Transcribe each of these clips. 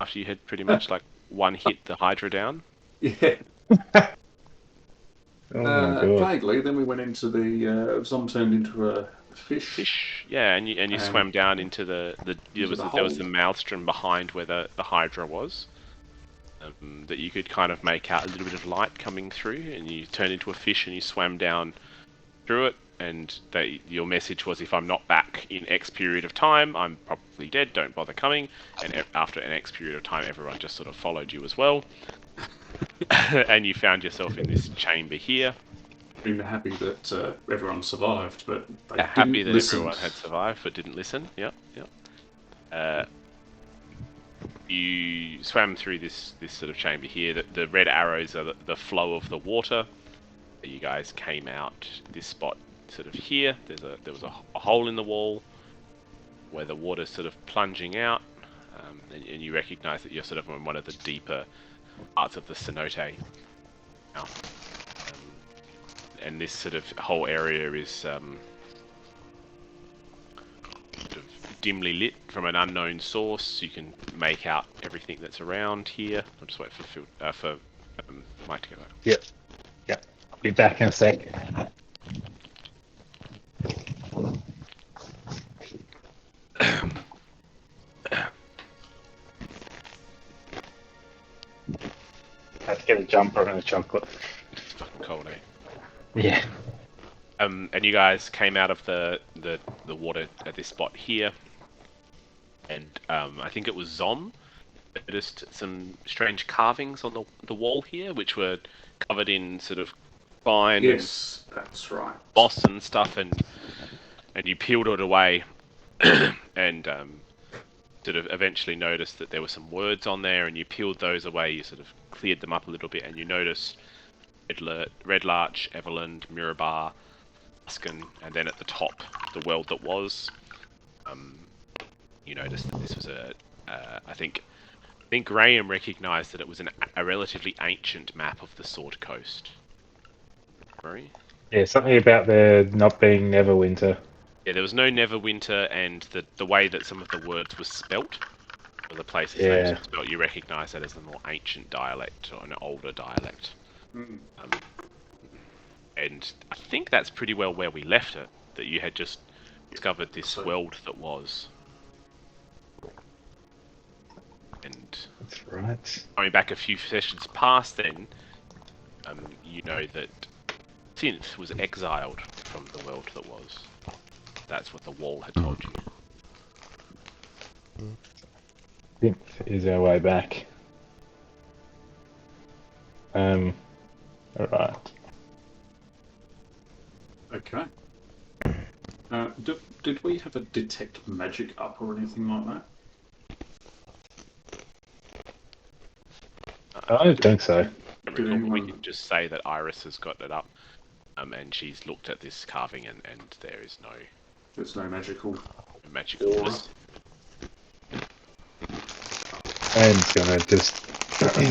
after you had pretty much like one hit the Hydra down? Yeah. Oh my god. Vaguely. Then we went into the Zom turned into a fish Fish, yeah, and you swam down into the into the there was the hold. maelstrom behind where the Hydra was. That you could kind of make out a little bit of light coming through, and you turned into a fish and you swam down through it. And your message was, if I'm not back in X period of time, I'm probably dead. Don't bother coming. And after an X period of time, everyone just sort of followed you as well. And you found yourself in this chamber here. Been happy that everyone survived, but they Happy didn't that listen. everyone had survived but didn't listen. Yep. You swam through this sort of chamber here. The red arrows are the flow of the water. You guys came out this spot sort of here. There was a hole in the wall where the water's sort of plunging out, and you recognise that you're sort of in one of the deeper parts of the cenote now. And this sort of whole area is sort of dimly lit from an unknown source. You can make out everything that's around here. I'll just wait for Mike to go back. Yep. I'll be back in a sec. I have to get a jumper and a chocolate. It's fucking cold, eh? Yeah. And you guys came out of the water at this spot here, and I think it was Zom noticed some strange carvings on the wall here, which were covered in sort of vine Yes, that's right. moss and stuff, and you peeled it away, and sort of eventually noticed that there were some words on there, and you peeled those away. You sort of cleared them up a little bit, and you noticed Red Larch, Everland, Mirabar, Tuscan, and then at the top, the world that was. You noticed that this was I think Graham recognised that it was a relatively ancient map of the Sword Coast. Murray? Yeah, something about there not being Neverwinter. Yeah, there was no Neverwinter, and the way that some of the words were spelt, or the places names were spelt, you recognise that as a more ancient dialect or an older dialect. And I think that's pretty well where we left it. That you had just discovered this world that was. And That's right. going back a few sessions past then, you know that Synth was exiled from the world that was. That's what the wall had told you. Synth is our way back. Alright. Okay. Did we have a detect magic up or anything like that? I don't think so. We can just say that Iris has got it up, and she's looked at this carving, and there is no There's no magical. aura. And he's gonna just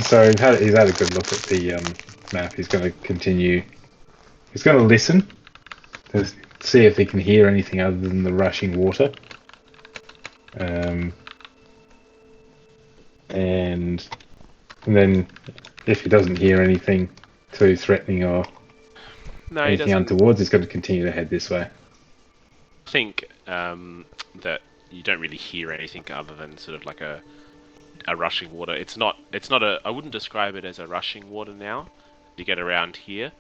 so he's had a good look at the map. He's gonna continue. He's gonna listen to see if he can hear anything other than the rushing water. And then if he doesn't hear anything too threatening or anything untoward, he's going to continue to head this way. I think that you don't really hear anything other than sort of like a rushing water. It's not I wouldn't describe it as a rushing water now. You get around here,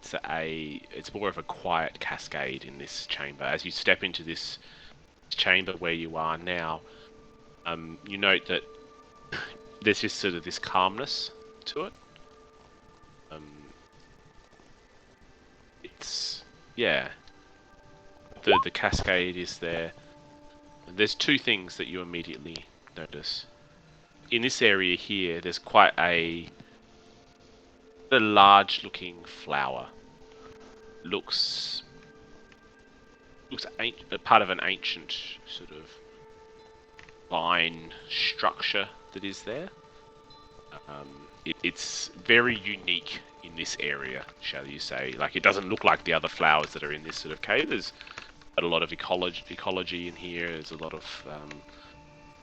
it's more of a quiet cascade in this chamber. As you step into this chamber where you are now, you note that there's just sort of this calmness to it. It's the cascade is there. There's two things that you immediately notice. In this area here, there's quite a large-looking flower. Looks part of an ancient sort of vine structure that is there. It's very unique in this area, shall you say. Like, it doesn't look like the other flowers that are in this sort of cave. There's a lot of ecology in here. There's a lot of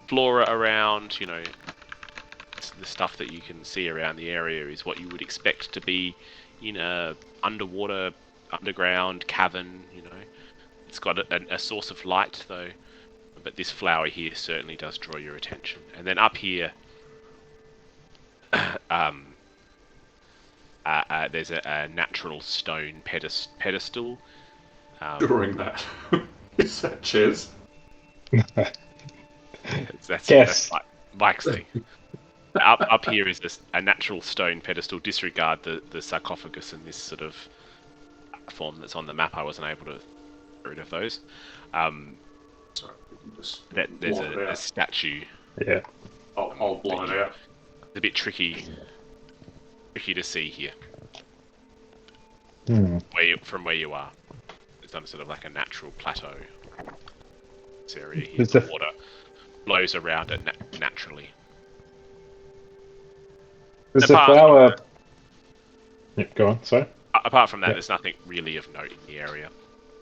flora around, you know, the stuff that you can see around the area is what you would expect to be in a underground cavern. It's got a source of light though, but this flower here certainly does draw your attention. And then up here, there's a natural stone pedestal. During that, is that Ches? That's Mike's thing. Up here is a natural stone pedestal. Disregard the sarcophagus and this sort of form that's on the map. I wasn't able to get rid of those. Sorry, we can just There's blot it a out. statue. Yeah. I'll blot it out. It's a bit tricky to see here. From where you are. It's on sort of like a natural plateau. This area here, There's the water blows around it naturally. There's a Apart- flower. Yeah, go on. Sorry. Apart from that, Yeah. there's nothing really of note in the area.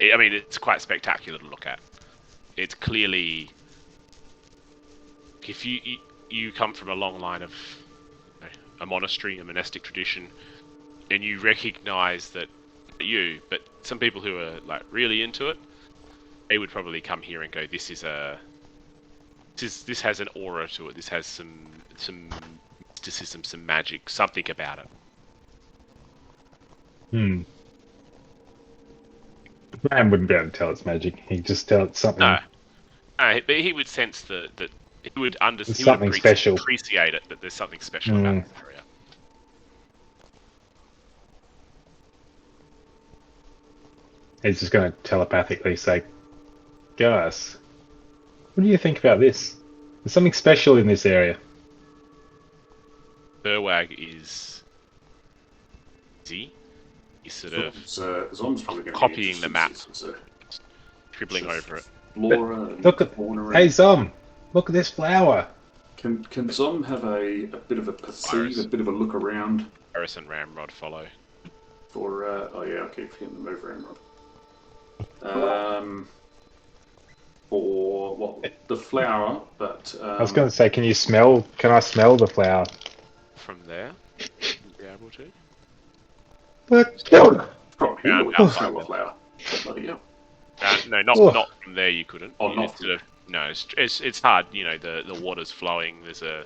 I mean, it's quite spectacular to look at. It's clearly, if you come from a long line of a monastery, a monastic tradition, and you recognise that but some people who are like really into it, they would probably come here and go, this has an aura to it. This has some mysticism, some magic, something about it. Man wouldn't be able to tell it's magic. He'd just tell it's something. No, but he would sense that he would understand. There's something special. Appreciate it that there's something special about this area. He's just going to telepathically say, "Guys, what do you think about this? There's something special in this area." Burwag is busy. He's sort of Zom's probably going to copying the map, scribbling over it. Flora and Look at, fauna. hey Zom, look at this flower. Can Zom have a bit of a perceive, Iris. a bit of a look around Harris and Ramrod follow. for? Oh yeah, I keep forgetting to move Ramrod. For what the flower, but I was going to say, can I smell the flower? From there, you'll be able to. Look. from here Yeah, we can outside smell the the- flower. Bloody hell. No, Oh. not from there. You couldn't. Oh, You not just from- sort of, no, it's hard. The water's flowing. There's a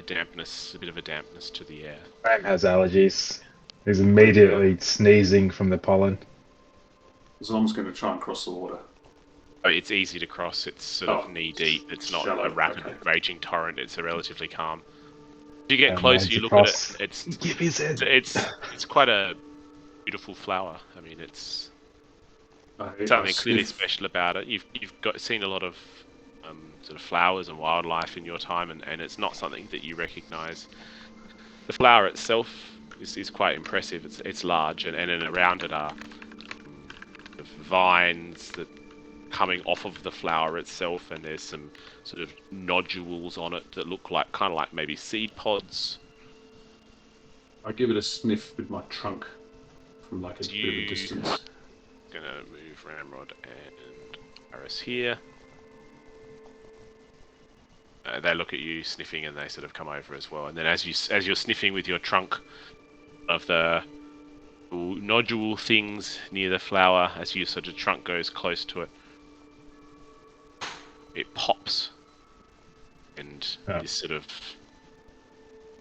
dampness, a bit of a dampness to the air. Graham has allergies. He's immediately sneezing from the pollen. Zom's going to try and cross the water. Oh, it's easy to cross. It's sort of Oh, knee deep. It's not shallow, a rapid, okay. raging torrent. It's a relatively calm. If you get And closer, mine's you look across. at it. It's Give his head. it's quite a beautiful flower. I mean, it's something clearly special about it. You've seen a lot of sort of flowers and wildlife in your time, and it's not something that you recognise. The flower itself is quite impressive. It's large, and then around it are sort of vines that coming off of the flower itself, and there's some sort of nodules on it that look like kind of like maybe seed pods. I give it a sniff with my trunk from like a bit of You- a distance. Gonna move Ramrod and Aris here. They look at you sniffing, and they sort of come over as well. And then as you're sniffing with your trunk of the nodule things near the flower, as your sort of trunk goes close to it, it pops, and Oh. this sort of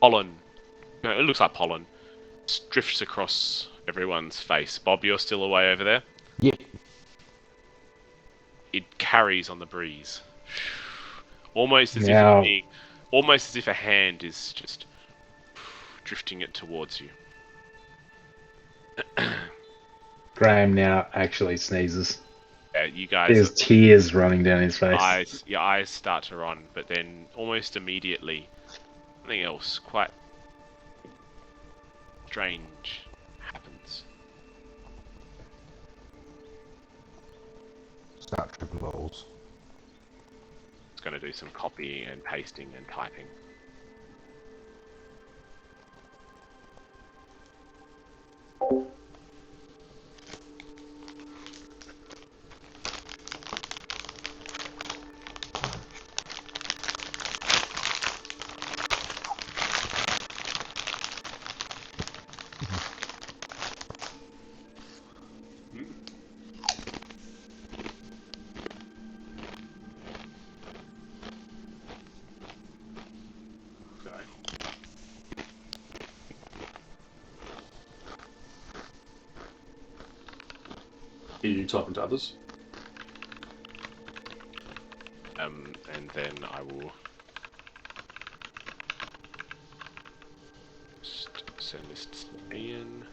pollen. It looks like pollen. Drifts across everyone's face. Bob, you're still away over there? Yeah. It carries on the breeze. Almost as Now- almost as if a hand is just drifting it towards you. Graham now actually sneezes. You guys, There's tears running down his face. your eyes start to run, but then almost immediately, something else quite strange happens. Start tripping balls. It's going to do some copying and pasting and typing. Are you typing to others? And then I will just send this to Ian.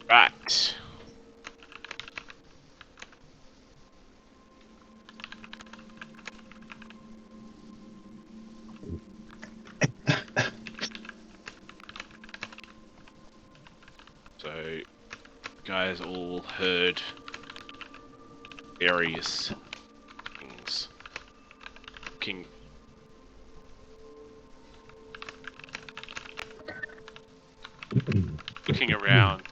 Right. So, you guys all heard various things. Looking around,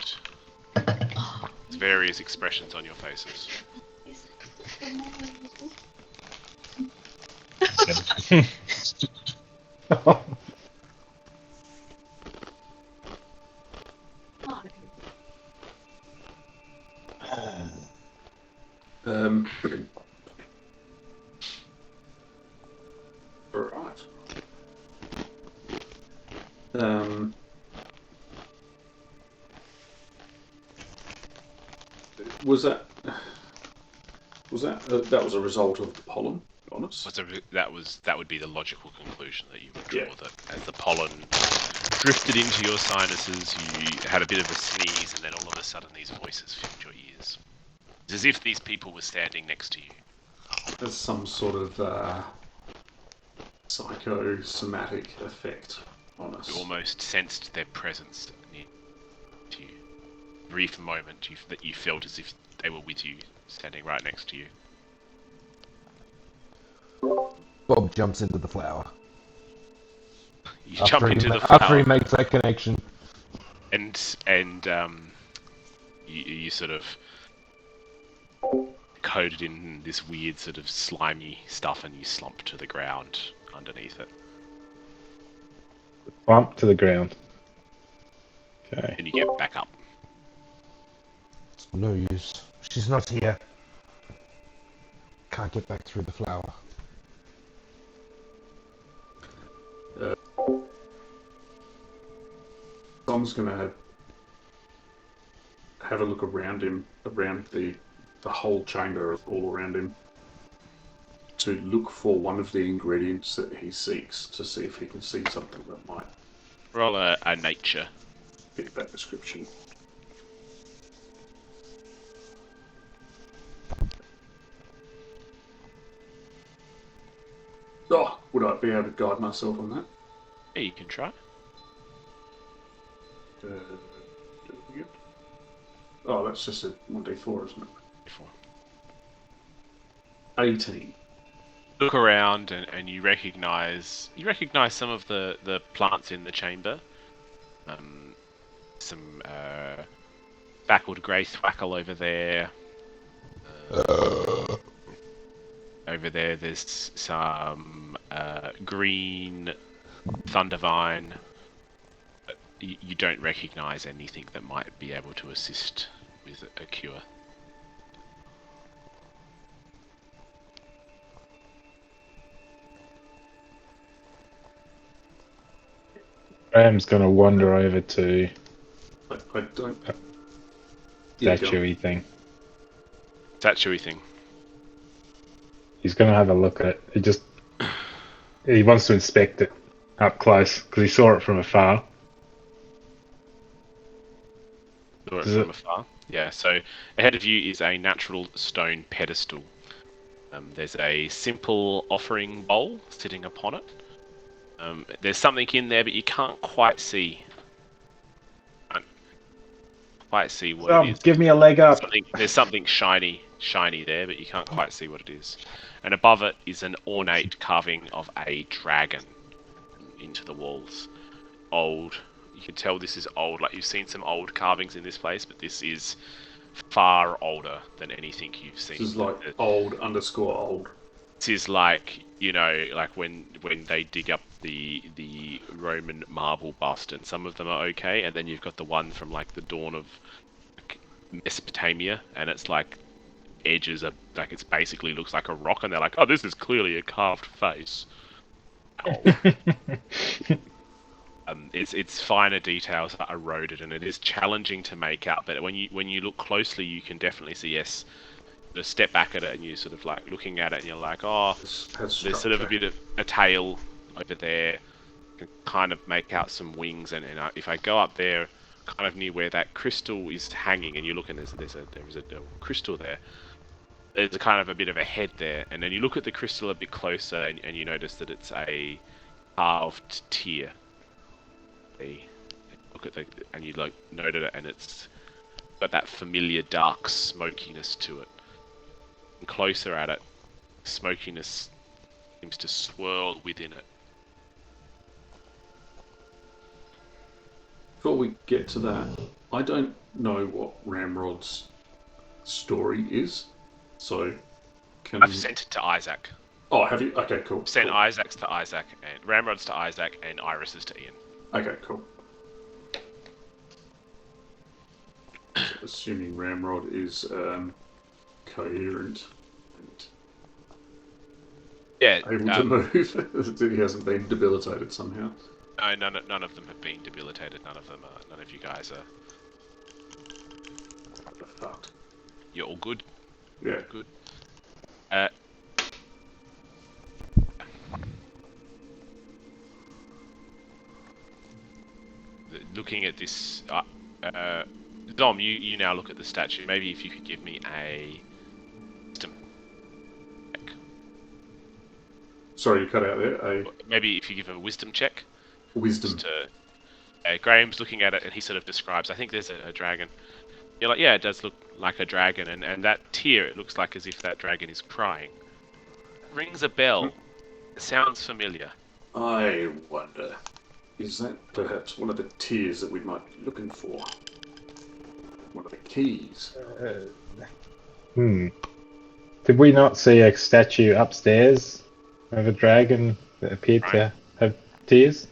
there's various expressions on your faces. Right. Was that that was a result of the pollen? Honest. That would be the logical conclusion that you would draw. Yeah. That as the pollen drifted into your sinuses, you had a bit of a sneeze, and then all of a sudden these voices filled your ears. It's as if these people were standing next to you. There's some sort of psychosomatic effect on us. You almost sensed their presence near to you. Brief moment that you felt as if they were with you, standing right next to you. Bob jumps into the flower. You jump into the After he flower, makes that connection. and you sort of coated in this weird sort of slimy stuff, and you slump to the ground underneath it. Bump to the ground. Okay. And you get back up. It's no use. She's not here. Can't get back through the flower. Tom's gonna have a look around him, around the whole chamber, all around him, to look for one of the ingredients that he seeks, to see if he can see something that might Roll a nature. fit that description. Oh, would I be able to guide myself on that? Yeah, you can try. Oh, that's just a 1d4, isn't it? Before. 18. Look around and you recognise some of the plants in the chamber. Some spackled grey thwackle over there. Over there, there's some green thundervine. But you don't recognise anything that might be able to assist with a cure. Graham's gonna wander over to I don't. Yeah, go on. statue-y thing. Statue thing. He's gonna have a look at it. He wants to inspect it up close because he saw it from afar. Saw it Is from it- afar. Yeah. So ahead of you is a natural stone pedestal. There's a simple offering bowl sitting upon it. There's something in there, but you can't quite see. Can't quite see what it is. Give me a leg up. There's something shiny there, but you can't quite see what it is. And above it is an ornate carving of a dragon into the walls. Old. You can tell this is old. Like, you've seen some old carvings in this place, but this is far older than anything you've seen. This is like old _ old. This is like, like when they dig up the Roman marble bust, and some of them are okay, and then you've got the one from like the dawn of Mesopotamia, and it's like edges are like, it's basically looks like a rock, and they're like, oh, this is clearly a carved face. It's finer details are eroded, and it is challenging to make out. But when you look closely, you can definitely see, yes, just step back at it, and you sort of like looking at it, and you're like, oh, there's sort of a bit of a tail over there. You can kind of make out some wings, and if I go up there, kind of near where that crystal is hanging, and you look, and there's a crystal there. There's a kind of a bit of a head there, and then you look at the crystal a bit closer, and you notice that it's a carved tear. Look at and you like noted it, and it's got that familiar dark smokiness to it. And closer at it, smokiness seems to swirl within it. Before we get to that, I don't know what Ramrod's story is, so can I've sent it to Isaac. Oh, have you? Okay, cool. Sent cool. Isaac's to Isaac, and Ramrod's to Isaac, and Iris's to Ian. Okay, cool. So assuming Ramrod is coherent and Yeah, able to move, he hasn't been debilitated somehow. no, none of them have been debilitated. None of you guys are. Fucked. You're all good. Yeah. Good. Looking at this, Dom, you now look at the statue. Maybe if you could give me a wisdom check. Sorry, you cut out there. A Maybe if you give a wisdom check. wisdom. Just Graham's looking at it, and he sort of describes, I think there's a dragon. You're like, yeah, it does look like a dragon, and that tear, it looks like as if that dragon is crying. Rings a bell. It sounds familiar. I wonder, is that perhaps one of the tears that we might be looking for? One of the keys? Did we not see a statue upstairs of a dragon that appeared to have tears?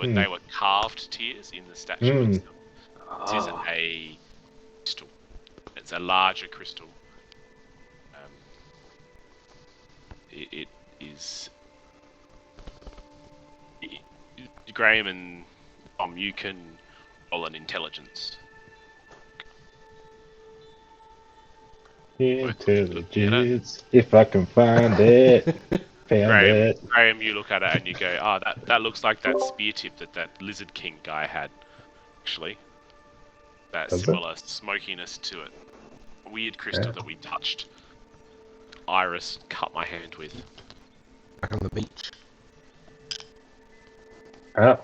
They were carved tears in the statue itself. This isn't Ah, a crystal. It's a larger crystal. It is... Graham and Tom, you can roll an intelligence. Intelligence, if I can find it. Found it. Graham, you look at it and you go, oh, that looks like that spear tip that Lizard King guy had, actually. That Does it? similar smokiness to it. A weird crystal that we touched. Iris cut my hand with. Back on the beach. Oh,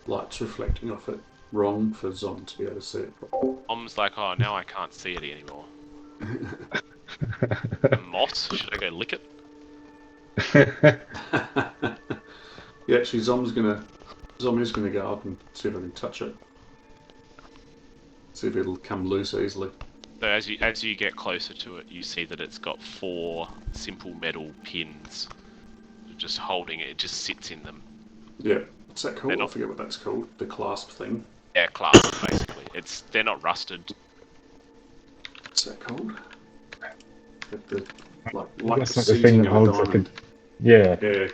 lights reflecting off it. Wrong for Zom to be able to see it properly. Tom's like, oh, now I can't see it anymore. Moss? Should I go lick it? Yeah, actually, Zom is gonna go up and see if I can touch it. See if it'll come loose easily. So as you get closer to it, you see that it's got 4 simple metal pins. Just holding it, it just sits in them. Yeah, what's that called? They're I not- forget what that's called. The clasp thing. Yeah, clasp basically. They're not rusted. What's that called? Like that's the not the thing seating that of a holds like a... diamond. Yeah. Yeah.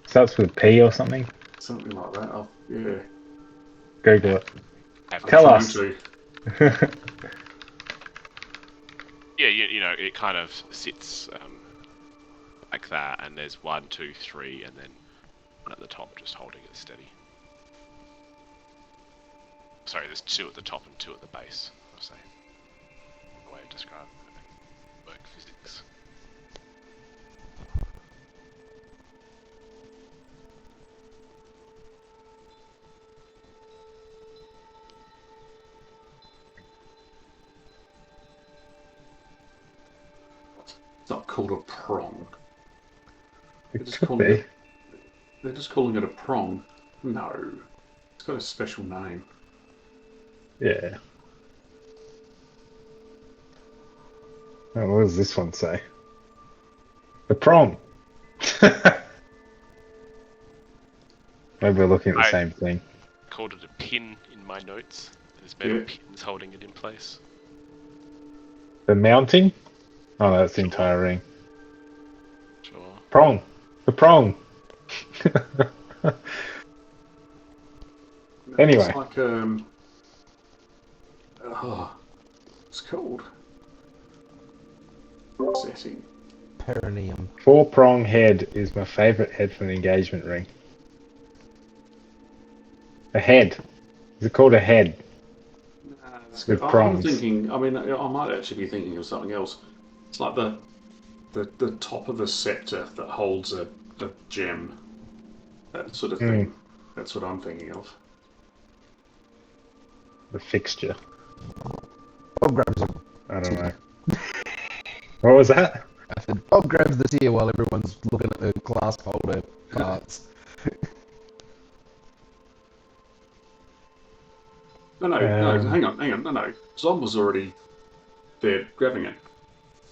Starts with P or something. Something like that. Yeah. Google it. Have- I'm Tell trying us. to. Yeah, you know, it kind of sits like that, and there's 1, 2, 3, and then one at the top just holding it steady. Sorry, there's 2 at the top and 2 at the base. I'll say. The way to describe it. Work physics. It's not called a prong. It just could calling be. it. They're just calling it a prong. No, it's got a special name. Yeah. Oh, what does this one say? The prong. Maybe we're looking at the same thing. Called it a pin in my notes. There's metal pins holding it in place. The mounting? Oh, that's the entire ring. Sure. Prong. The prong. Anyway. It's like it's called setting. Perineum. 4-prong head is my favourite head for an engagement ring. A head. Is it called a head? With I'm prongs. thinking. I mean, I might actually be thinking of something else. It's like the top of a scepter that holds a gem. That sort of thing. That's what I'm thinking of. The fixture. Bob grabs it. I don't know. What was that? I said, Bob grabs the tier while everyone's looking at the clasp holder parts. No, hang on, no. Zom was already there grabbing it.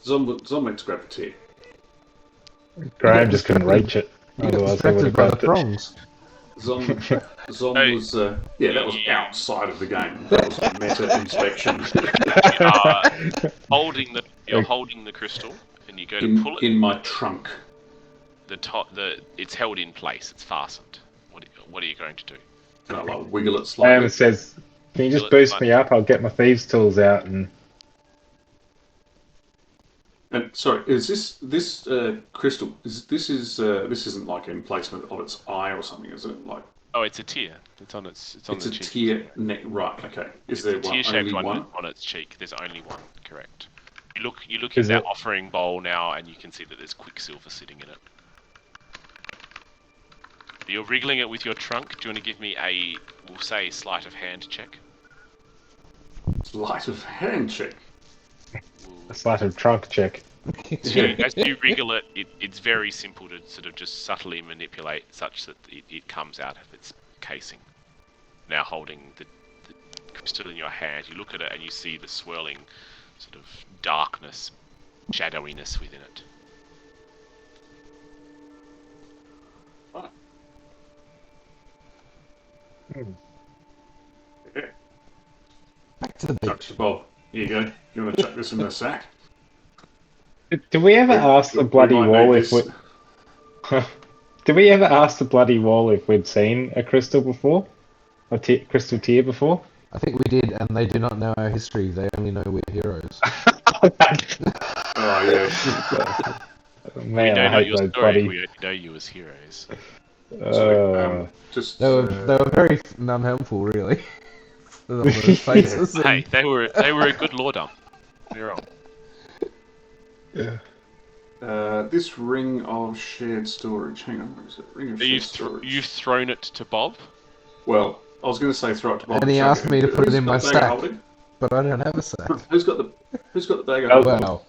Zom went to grab the tier. Graham just couldn't reach it. You got Otherwise, they would distracted have by the grabbed it. prongs. Zom Hey. was that was outside of the game. That was meta inspection. You're holding the crystal, and you go to pull it. in my trunk. It's held in place. It's fastened. What are you going to do? And I like wiggle it Graham slightly. says, "Can you just boost me up? I'll get my thieves' tools out and." And sorry, is this crystal? This isn't like in placement of its eye or something, is it? Like Oh, it's a tear. It's on its. It's on it's the a cheek. tear neck, right? Okay. Is there It's a one, tear-shaped only one one? on its cheek. There's only one. Correct. You look Is in that it- offering bowl now, and you can see that there's quicksilver sitting in it. You're wriggling it with your trunk. Do you want to give me we'll say, sleight of hand check? Sleight of hand check. A slight of trunk check. As you wriggle it, it's very simple to sort of just subtly manipulate such that it comes out of its casing. Now holding the crystal in your hand, you look at it and you see the swirling sort of darkness, shadowiness within it. Yeah. Back to the Chuck to Bob. Here you go. You want to chuck this in the sack? Did we ever ask the bloody might wall need if we? this. Did we ever ask the bloody wall if we'd seen a crystal before? A crystal tear before? I think we did, and they do not know our history. They only know we're heroes. Oh yeah. Man, We I know hate your those story. bloody. We know you as heroes. So, just They were very non-helpful, really. With all those faces. Hey, they were a good law dump. You're wrong. this ring of shared storage. Hang on, where is it? Ring of shared storage. You've thrown it to Bob. Well, I was going to say throw it to Bob. And he chuck asked me to put it Who's in my got the bag of sack. holding? But I don't have a sack. Who's got the bag of Oh, holding? Wow.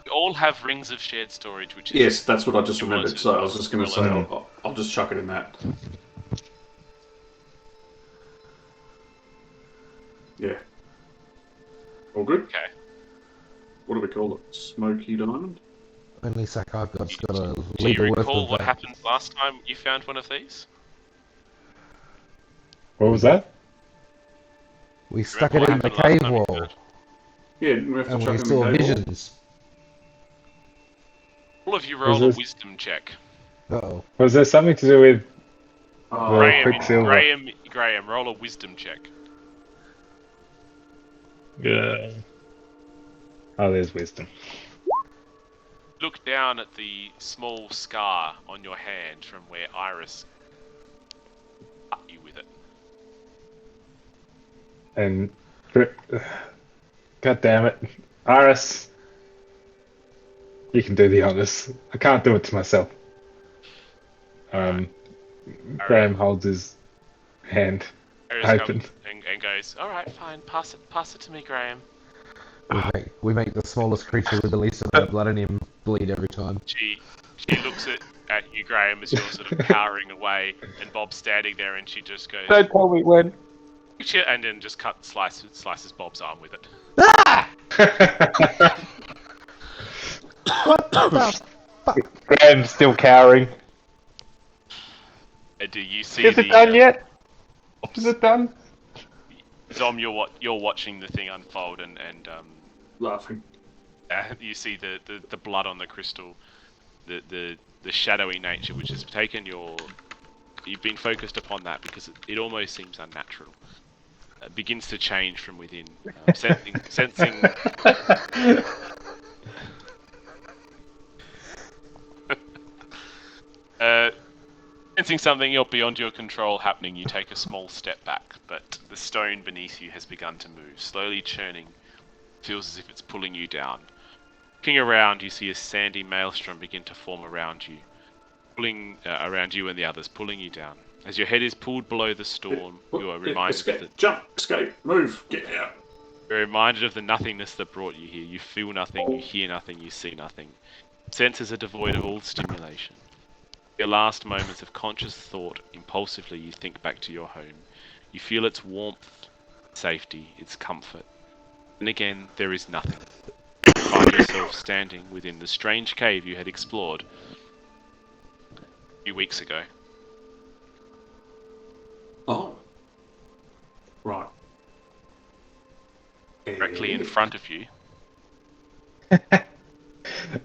We all have rings of shared storage, which is Yes, that's what I just similar remembered. to- So I was just going to say similar I'll just chuck it in that. Yeah. All good. Okay. What do we call it? Smoky diamond. Only sack I've got's got a Do liter you worth recall of what that. happened last time you found one of these? What was that? We stuck it Remember in what the happened cave last time you wall, found it? Yeah, we have to and chuck we it in saw the cable. visions. All of you roll a this- wisdom check. Uh-oh. Was there something to do with Oh, the Quicksilver? Graham, roll a wisdom check. Yeah. Oh, there's wisdom. Look down at the small scar on your hand from where Iris cut you with it. And God damn it, Iris, you can do the honors. I can't do it to myself. Alright. Graham holds his hand Iris open. comes and goes, "Alright, fine, pass it to me, Graham." We make the smallest creature with the least amount of blood in him bleed every time. She looks at you, Graham, as you're sort of powering away, and Bob's standing there, and she just goes, Don't tell me when. and then just slices Bob's arm with it. What the fuck? Graham's still cowering. And do you see Is it done yet? Is it done? Dom, you're watching the thing unfold, and laughing. you see the blood on the crystal, the shadowy nature which has taken you've been focused upon that because it almost seems unnatural. Begins to change from within, sensing sensing something beyond your control happening. You take a small step back, but the stone beneath you has begun to move, slowly churning. Feels as if it's pulling you down. Looking around, you see a sandy maelstrom begin to form around you, pulling around you and the others, pulling you down. As your head is pulled below the storm, you are reminded Escape, jump, escape, move, get out. you're reminded of the nothingness that brought you here. You feel nothing, you hear nothing, you see nothing. Senses are devoid of all stimulation. Your last moments of conscious thought, impulsively you think back to your home. You feel its warmth, safety, its comfort. And again, there is nothing. You find yourself standing within the strange cave you had explored a few weeks ago. Oh. Right. Directly in front of you,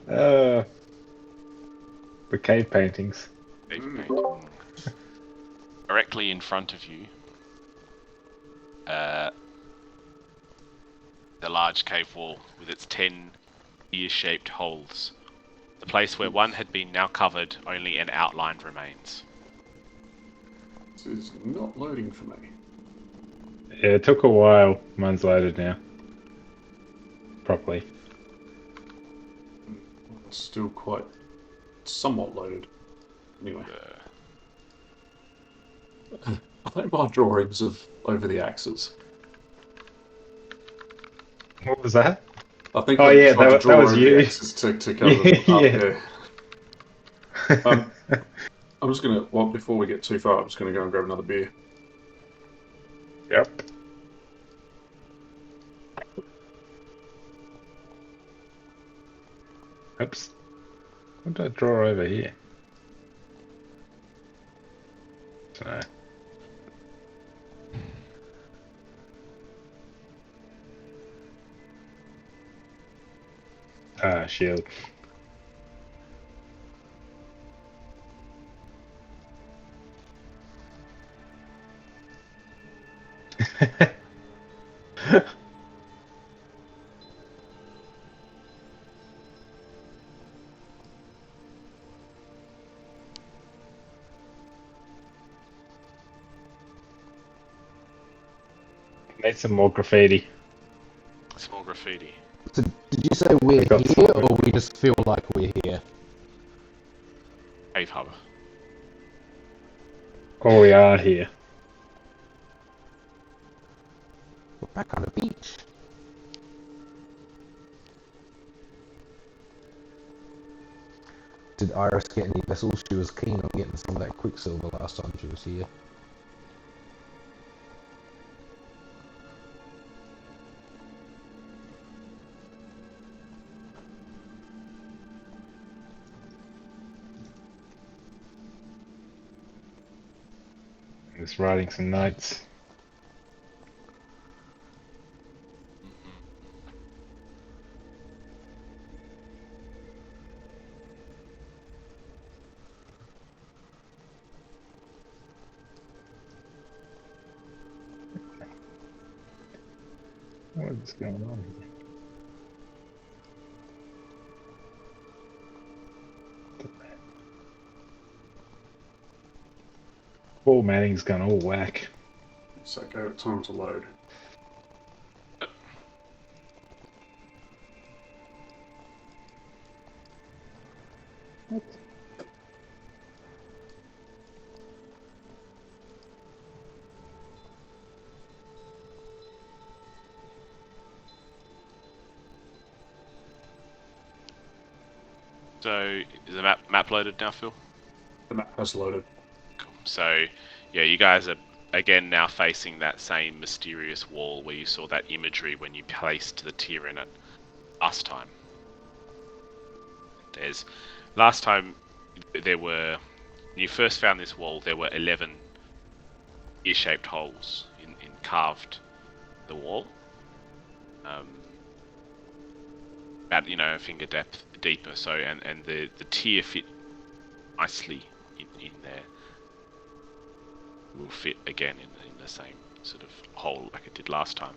The cave paintings. directly in front of you, the large cave wall with its 10 ear-shaped holes. The place where one had been now covered, only an outline remains. This is not loading for me. Yeah, it took a while. Mine's loaded now. Properly. It's still quite somewhat loaded. Anyway. I think my drawings of over the axes. What was that? I think Oh, I yeah, tried to that draw was over you. the axes to cover them up. Yeah. Yeah. I'm just gonna, well, before we get too far, I'm just gonna go and grab another beer. Yep. Oops. What did I draw over here? No. Ah, shield. Made some more graffiti. Small graffiti. So, did you say we're got here, something. or we just feel like we're here? Cave hub. Oh, we are here. We're back on the beach. Did Iris get any vessels? She was keen on getting some of that quicksilver last time she was here. Just writing some notes. What's going on here? Formatting's gone all whack. So go time to load. What? So, is the map loaded now, Phil? The map has loaded. Cool. So, yeah, you guys are again now facing that same mysterious wall where you saw that imagery when you placed the tier in it last time. Last time there were, when you first found this wall, there were 11 ear-shaped holes in carved the wall. About, a finger depth deeper, so and the tier fit nicely in there. Will fit again in the same sort of hole like it did last time.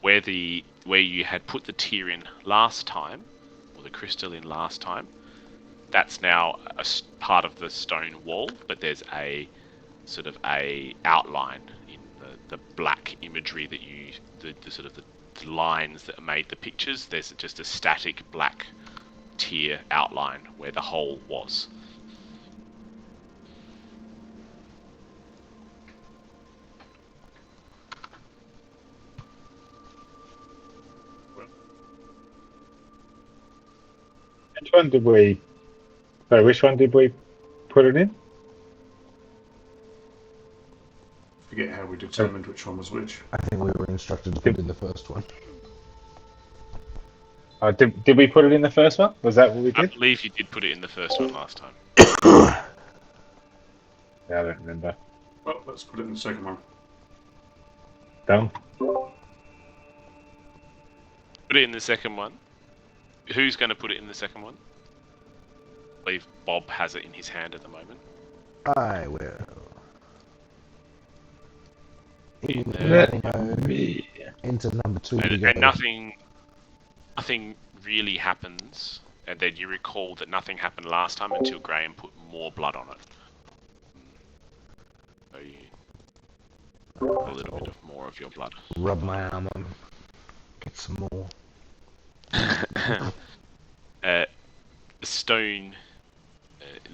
Where you had put the tier in last time, or the crystal in last time, that's now a part of the stone wall, but there's a sort of a outline in the black imagery that the sort of the lines that made the pictures. There's just a static black tier outline where the hole was. Which one did we put it in? Forget how we determined which one was which. I think we were instructed to put in the first one. Did we put it in the first one? Was that what we I did? believe you did put it in the first one last time. Yeah, I don't remember. Well, let's put it in the second one. Done. Put it in the second one. Who's going to put it in the second one? I believe Bob has it in his hand at the moment. I will. In Let Mode, me. into number 2 we go. And nothing really happens, and then you recall that nothing happened last time until Graham put more blood on it. So you a little bit of more of your blood. Rub my arm on. Get some more. The stone,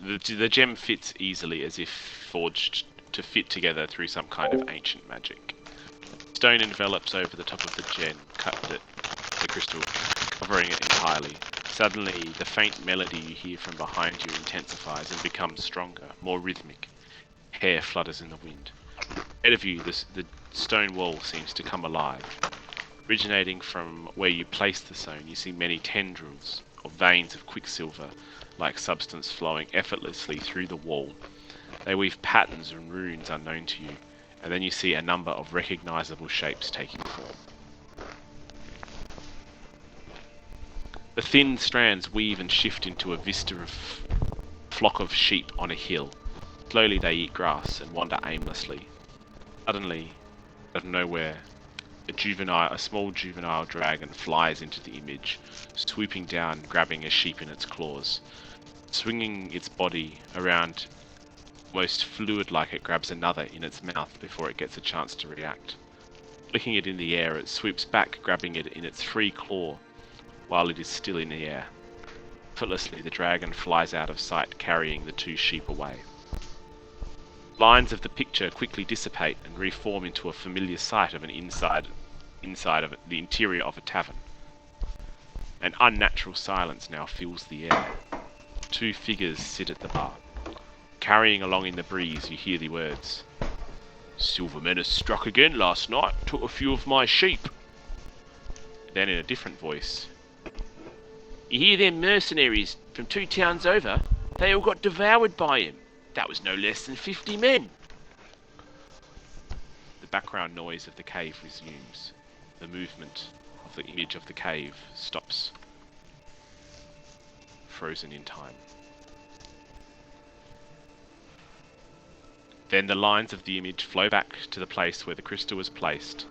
the gem fits easily as if forged to fit together through some kind of ancient magic. Stone envelops over the top of the gem, the crystal, covering it entirely. Suddenly, the faint melody you hear from behind you intensifies and becomes stronger, more rhythmic. Hair flutters in the wind. Ahead of you, the stone wall seems to come alive. Originating from where you place the stone, you see many tendrils or veins of quicksilver-like substance flowing effortlessly through the wall. They weave patterns and runes unknown to you, and then you see a number of recognizable shapes taking form. The thin strands weave and shift into a vista of flock of sheep on a hill. Slowly they eat grass and wander aimlessly. Suddenly, out of nowhere, a small juvenile dragon flies into the image, swooping down, grabbing a sheep in its claws. Swinging its body around, most fluid-like, it grabs another in its mouth before it gets a chance to react. Flicking it in the air, it swoops back, grabbing it in its free claw while it is still in the air. Effortlessly, the dragon flies out of sight, carrying the two sheep away. Lines of the picture quickly dissipate and reform into a familiar sight of an inside of the interior of a tavern. An unnatural silence now fills the air. Two figures sit at the bar. Carrying along in the breeze, you hear the words, "Silver Menace struck again last night, took a few of my sheep." Then in a different voice, "You hear them mercenaries from 2 towns over? They all got devoured by him. That was no less than 50 men." The background noise of the cave resumes. The movement of the image of the cave stops, frozen in time. Then the lines of the image flow back to the place where the crystal was placed.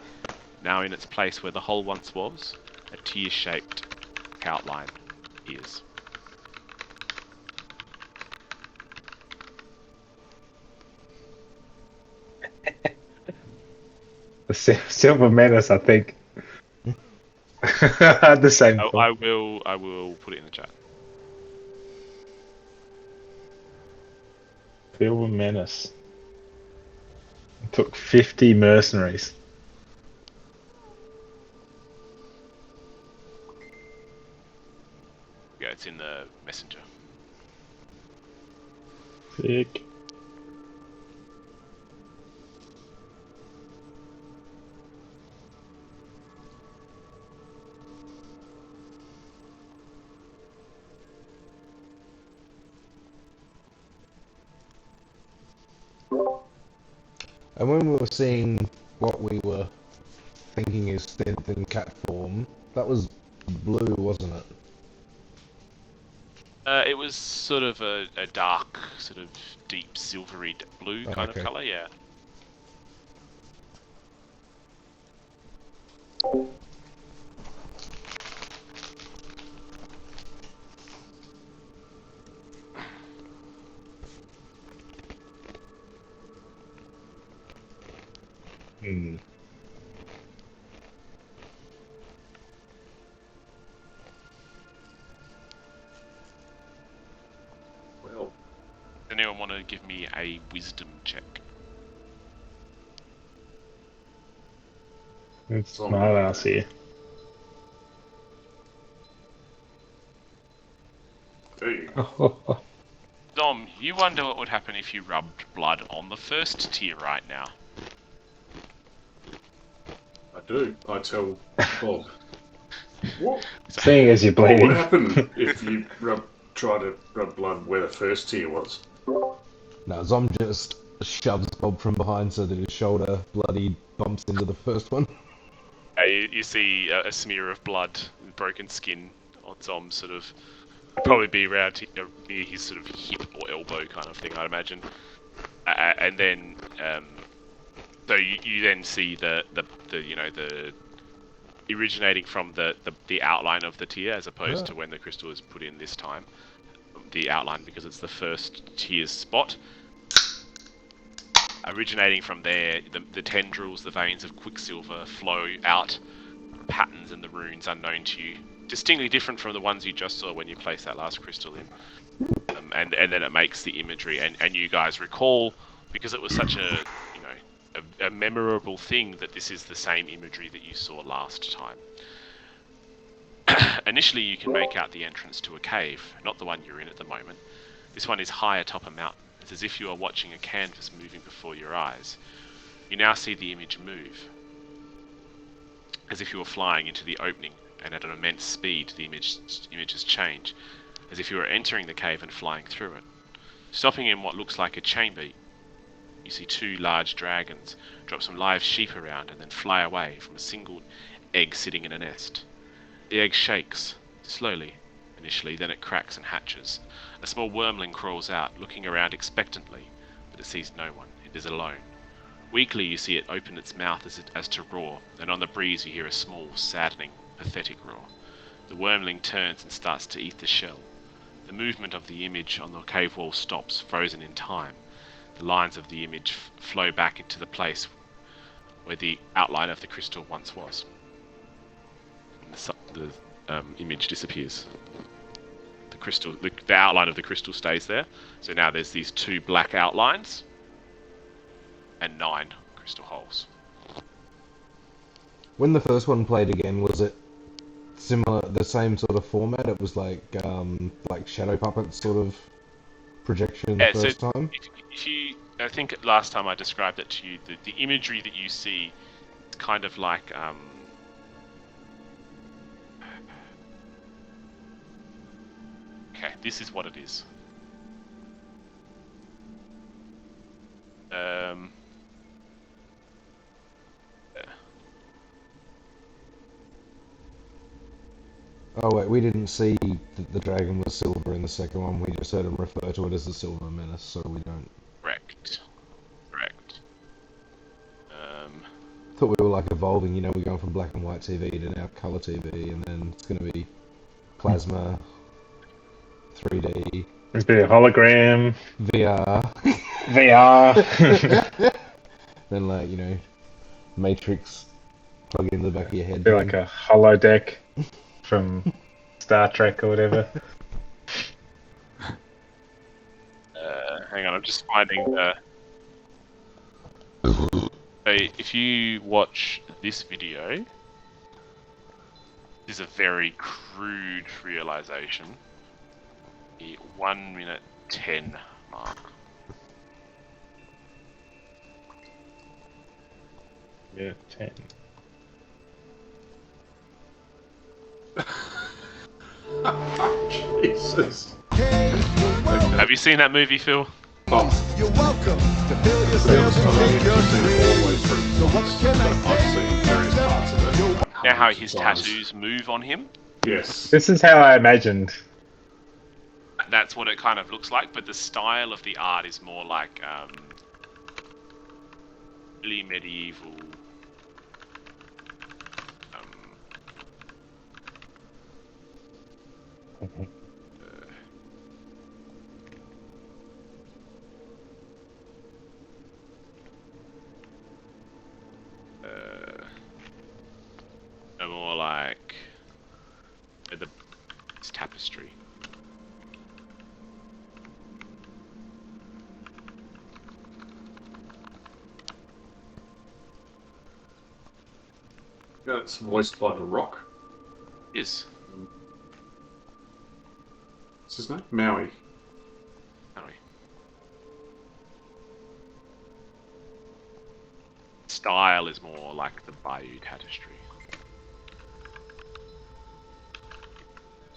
Now in its place where the hole once was, a tear-shaped outline is. The Silver Menace, I think. Had the same Oh, thought. I will put it in the chat. Silver Menace. It took 50 mercenaries. Yeah, it's in the messenger. Sick. And when we were seeing what we were thinking is synth in cat form, that was blue, wasn't it? It was sort of a dark, sort of deep silvery blue kind of okay. colour, yeah. Hmm. Well, Anyone want to give me a wisdom check? It's Zombie. smart ass here. there you go. Dom, you wonder what would happen if you rubbed blood on the first tier right now. I do. I tell Bob. What Seeing as you're would bleeding. happen if you try to rub blood where the first tier was? No, Zom just shoves Bob from behind so that his shoulder bloody bumps into the first one. You see a smear of blood and broken skin on Zom, sort of probably be around near his sort of hip or elbow kind of thing, I'd imagine. And then, so you then see the originating from the outline of the tier as opposed to when the crystal is put in this time. The outline, because it's the first tier's spot. Originating from there, the tendrils, the veins of quicksilver flow out, patterns in the runes unknown to you, distinctly different from the ones you just saw when you placed that last crystal in. And then it makes the imagery, and you guys recall, because it was such a memorable thing, that this is the same imagery that you saw last time. Initially, you can make out the entrance to a cave, not the one you're in at the moment. This one is high atop a mountain. It's as if you are watching a canvas moving before your eyes. You now see the image move, as if you were flying into the opening, and at an immense speed the images change, as if you were entering the cave and flying through it. Stopping in what looks like a chamber, you see two large dragons drop some live sheep around and then fly away from a single egg sitting in a nest. The egg shakes, slowly, initially, then it cracks and hatches. A small wormling crawls out, looking around expectantly, but it sees no one. It is alone. Weakly you see it open its mouth as to roar, and on the breeze you hear a small, saddening, pathetic roar. The wormling turns and starts to eat the shell. The movement of the image on the cave wall stops, frozen in time. The lines of the image flow back into the place where the outline of the crystal once was. And the image disappears. The outline of the crystal stays there. So now there's these two black outlines and 9 crystal holes. When the first one played again, was it similar, the same sort of format? It was like Shadow Puppet sort of projection the first time? If you, I think last time I described it to you, the imagery that you see is kind of like okay, this is what it is. Oh wait, we didn't see that the dragon was silver in the second one. We just heard him refer to it as the Silver Menace, so we don't. Correct. Thought we were like evolving. You know, we're going from black and white TV to now color TV, and then it's going to be plasma, 3D, There's a bit of hologram, VR, VR. then like, you know, Matrix, plug it in the back of your head. Be like a holodeck from Star Trek or whatever. Hang on, I'm just finding the. So if you watch this video, this is a very crude realization. The 1 minute 10 mark. Yeah, 10. Jesus. Have you seen that movie, Phil? Oh, You're welcome to fill to yourself be honest, I've and only your seen it all the way dreams. through. So what can I But I've seen various parts of it. Now how hundreds his of times. tattoos move on him? Yes. This is how I imagined. That's what it kind of looks like, but the style of the art is more like really medieval. More like it's tapestry. Yeah, it's voiced by The Rock. Is What's his name? Maui. Style is more like the Bayou tapestry.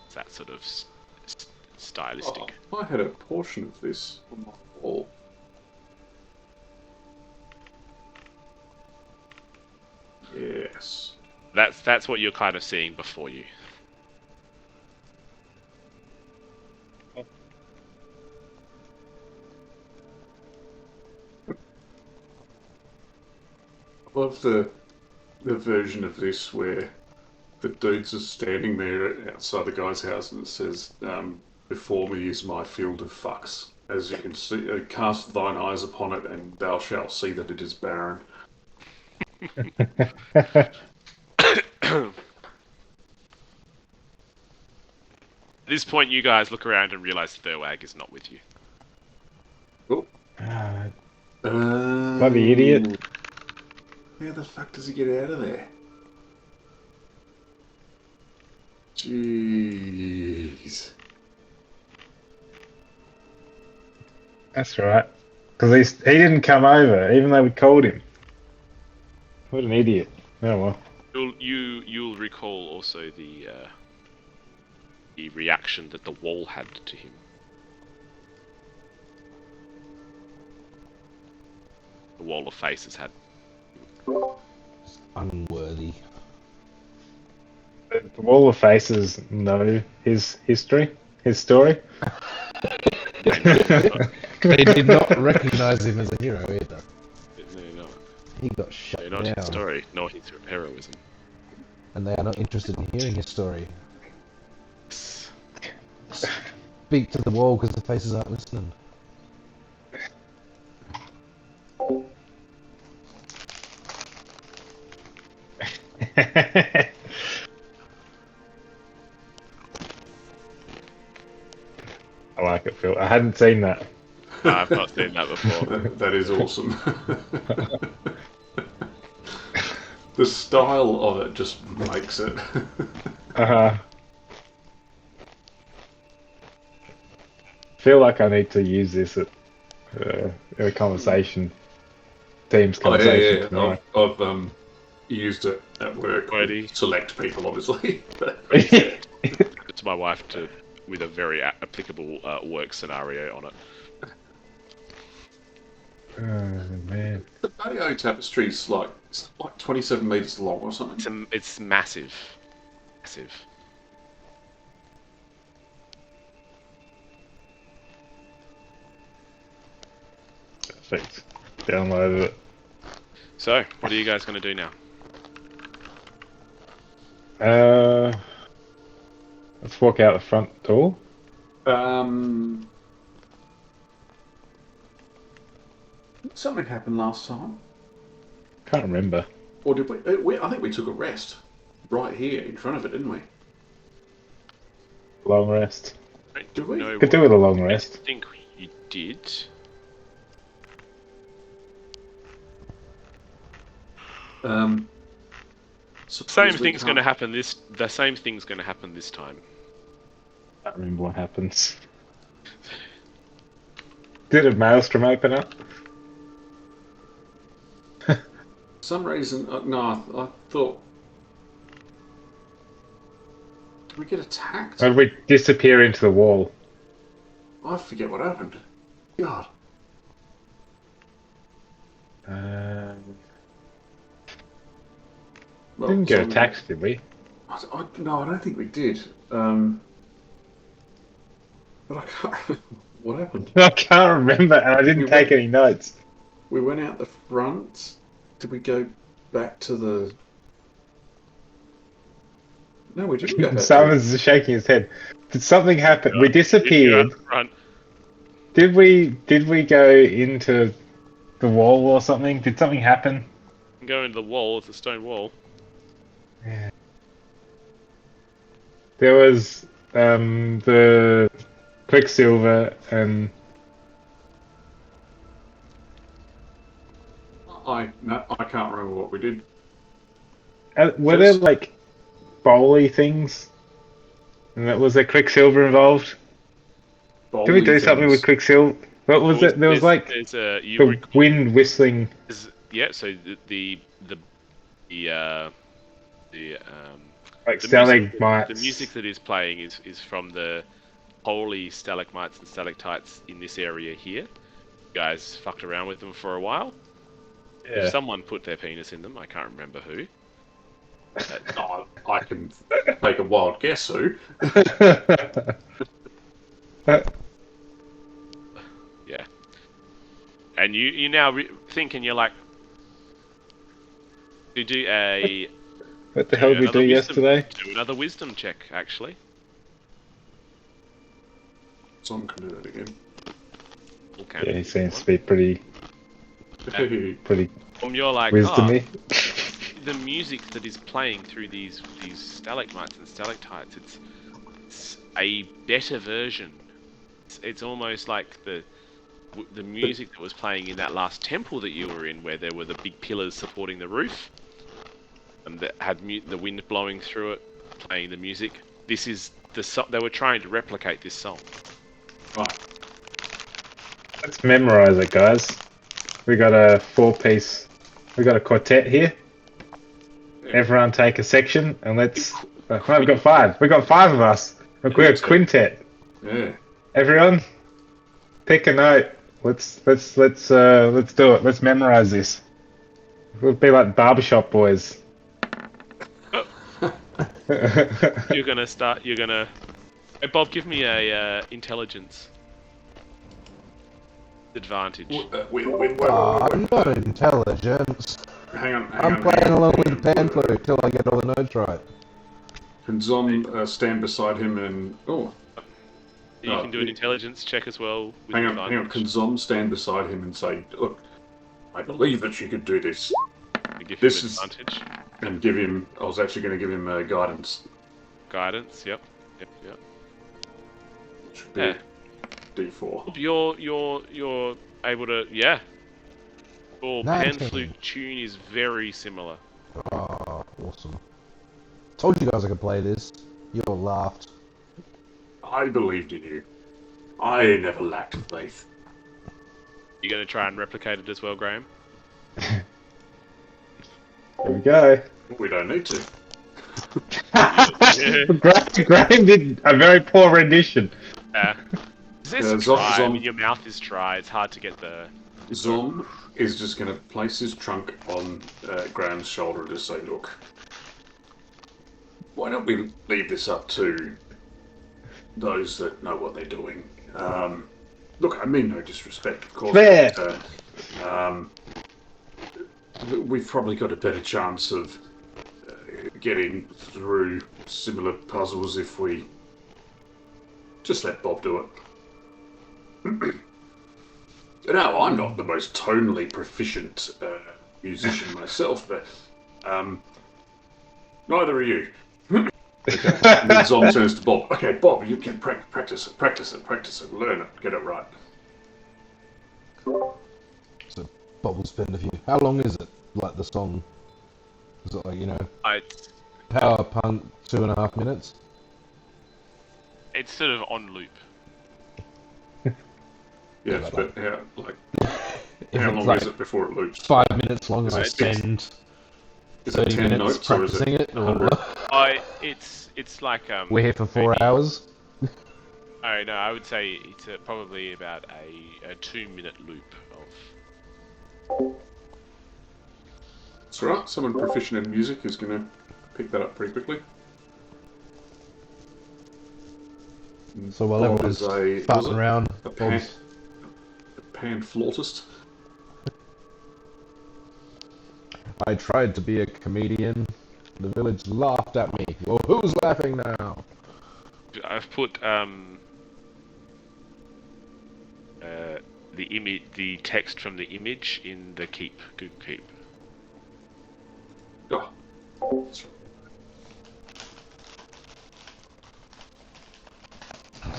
It's that sort of stylistic. Oh, I had a portion of this on my wall. Yes. That's what you're kind of seeing before you. I love the version of this where the dude's just standing there outside the guy's house and it says, "Before me is my field of fucks. As you can see, cast thine eyes upon it, and thou shalt see that it is barren." At this point, you guys look around and realize Thurwag is not with you. Oh. Bloody idiot. How the fuck does he get out of there? Jeez. That's right. Because he didn't come over, even though we called him. What an idiot. Oh well. You'll recall also the reaction that the wall had to him. The wall of faces had. Unworthy. The Wall of Faces know his history, his story. They did not recognise him as a hero either. No, He got shut they're not down. his story, not his heroism. And they are not interested in hearing his story. Speak to the wall because the faces aren't listening. I like it, Phil. I hadn't seen that. No, I've not seen that before. That is awesome. The style of it just makes it. Feel like I need to use this at a conversation, team's Oh, conversation yeah. tonight. I've used it at work. Righty. With select people, obviously. It's my wife with a very applicable work scenario on it. Oh man. The Bayeux tapestry is like 27 meters long or something. It's massive, massive. Perfect. Downloaded it. So, what are you guys going to do now? Let's walk out the front door. Something happened last time. Can't remember. Or did we? I think we took a rest right here in front of it, didn't we? Long rest. Did we? No, Could do with a long I rest. think you did. Suppose Same we thing's going to can't- happen this. The same thing's going to happen this time. Can't remember what happens. Did a maelstrom open up? For some reason, no, I thought. Did we get attacked? Or did we disappear into the wall? I forget what happened. God. Well, Didn't get something- attacked, did we? No, I don't think we did. But I can't. What happened? I can't remember, and I didn't You take went- any notes. We went out the front. Did we go back to the? No, we didn't go back. Summers is shaking his head. Did something happen? We If you're disappeared. up front, Did we go into the wall or something? Did something happen? go into the wall. It's a stone wall. There was the Quicksilver and I can't remember what we did. were there like bowly things? And was there Quicksilver involved? Did we do something with Quicksilver? What was it? There was like there's a you the rec- wind whistling. yeah. So the Like the stalagmites. the music that is playing is from the holy stalagmites and stalactites in this area here. You guys fucked around with them for a while. Yeah. Someone put their penis in them. I can't remember who. Oh, I can take a wild guess who. Yeah. And you now think and you're like, you do a What the hell did we another do wisdom- yesterday? Do another wisdom check, actually. Someone can do that again. Full count Yeah, he if you seems want. to be pretty You're like, wisdomy. the music that is playing through these stalagmites and stalactites, it's a better version. It's almost like the music that was playing in that last temple that you were in, where there were the big pillars supporting the roof, and that had the wind blowing through it, playing the music. This is they were trying to replicate this song. Right. Let's memorize it, guys. We got a 4-piece. We got a quartet here. Everyone take a section, and let's. No, we've got 5. We got 5 of us. Look, we're a quintet. Yeah. Everyone, pick a note. Let's do it. Let's memorize this. We'll be like barbershop boys. You're gonna. Hey, Bob, give me a intelligence advantage. Wait, I'm not intelligence. hang on. I'm playing along with the pan flute till I get all the notes right. Can Zom stand beside him and... Oh, You can do an intelligence check as well. With hang on. advantage. Can Zom stand beside him and say, look, I believe that you could do this. To give This him is- advantage. And give him... I was actually going to give him guidance. Guidance. Yep. Which would be Yeah. D4. You're able to. Yeah. Your pan 19. flute tune is very similar. Oh, awesome. Told you guys I could play this. You all laughed. I believed in you. I never lacked faith. You gonna try and replicate it as well, Graham? Here we go. We don't need to. Graham did a very poor rendition. This Zom- dry. I Zom- mean, your mouth is dry. It's hard to get the. Zom is just going to place his trunk on Graham's shoulder and just say, look, why don't we leave this up to those that know what they're doing? Look, I mean no disrespect, of course. Fair. But, we've probably got a better chance of getting through similar puzzles if we just let Bob do it. No, I'm not the most tonally proficient musician myself, but neither are you. Okay. And then Zom turns to Bob. Okay, Bob, you can practice it, learn it, get it right. So Bob will spend a few. How long is it? Like the song? Is it like, you know, Power Punk 2.5 minutes? It's sort of on loop. Yeah, but how If how it's long like is it before it loops? 5 minutes long and I Is it spend Is it 30 10 minutes notes or is practicing it it? Or 100? It's like we're here for 4 maybe- hours? Oh no, I would say it's probably about a 2-minute loop of. That's right. Someone proficient in music is going to pick that up pretty quickly. So while Bob everyone's is a farting around, a pan, Bob's... a pan flautist. I tried to be a comedian. The village laughed at me. Well, who's laughing now? I've put the text from the image in the Google Keep. Oh. That's right.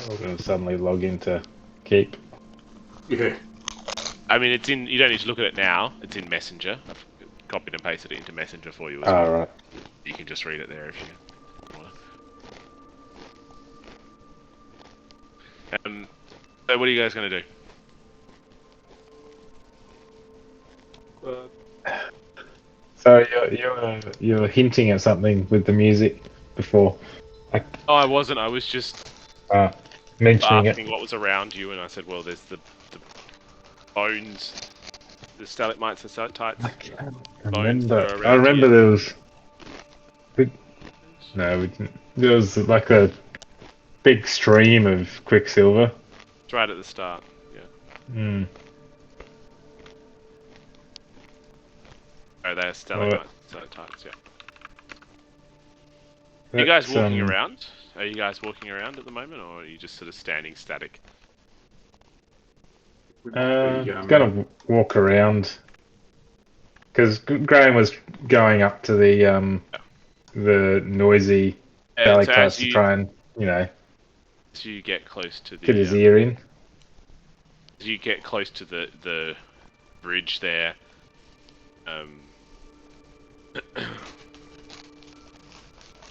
I'm going to suddenly log into Keep. Yeah. I mean, it's in. You don't need to look at it now. It's in Messenger. I've copied and pasted it into Messenger for you as well. Right. You can just read it there if you want. So what are you guys going to do? So you're hinting at something with the music before Oh, I wasn't. I was just mentioning asking it. what was around you, and I said, well, there's the bones, the stalagmites and stalactites. Bones that are around I remember you. there was. No, we didn't. There was like a big stream of quicksilver. It's right at the start. Yeah. Hmm. Oh, they're stalagmites, stalactites. Yeah. Are you guys walking around? Are you guys walking around at the moment, or are you just sort of standing static? Gonna walk around because Graham was going up to the noisy And so stalactites to try and as you get close to the get his ear in. as you get close to the bridge there,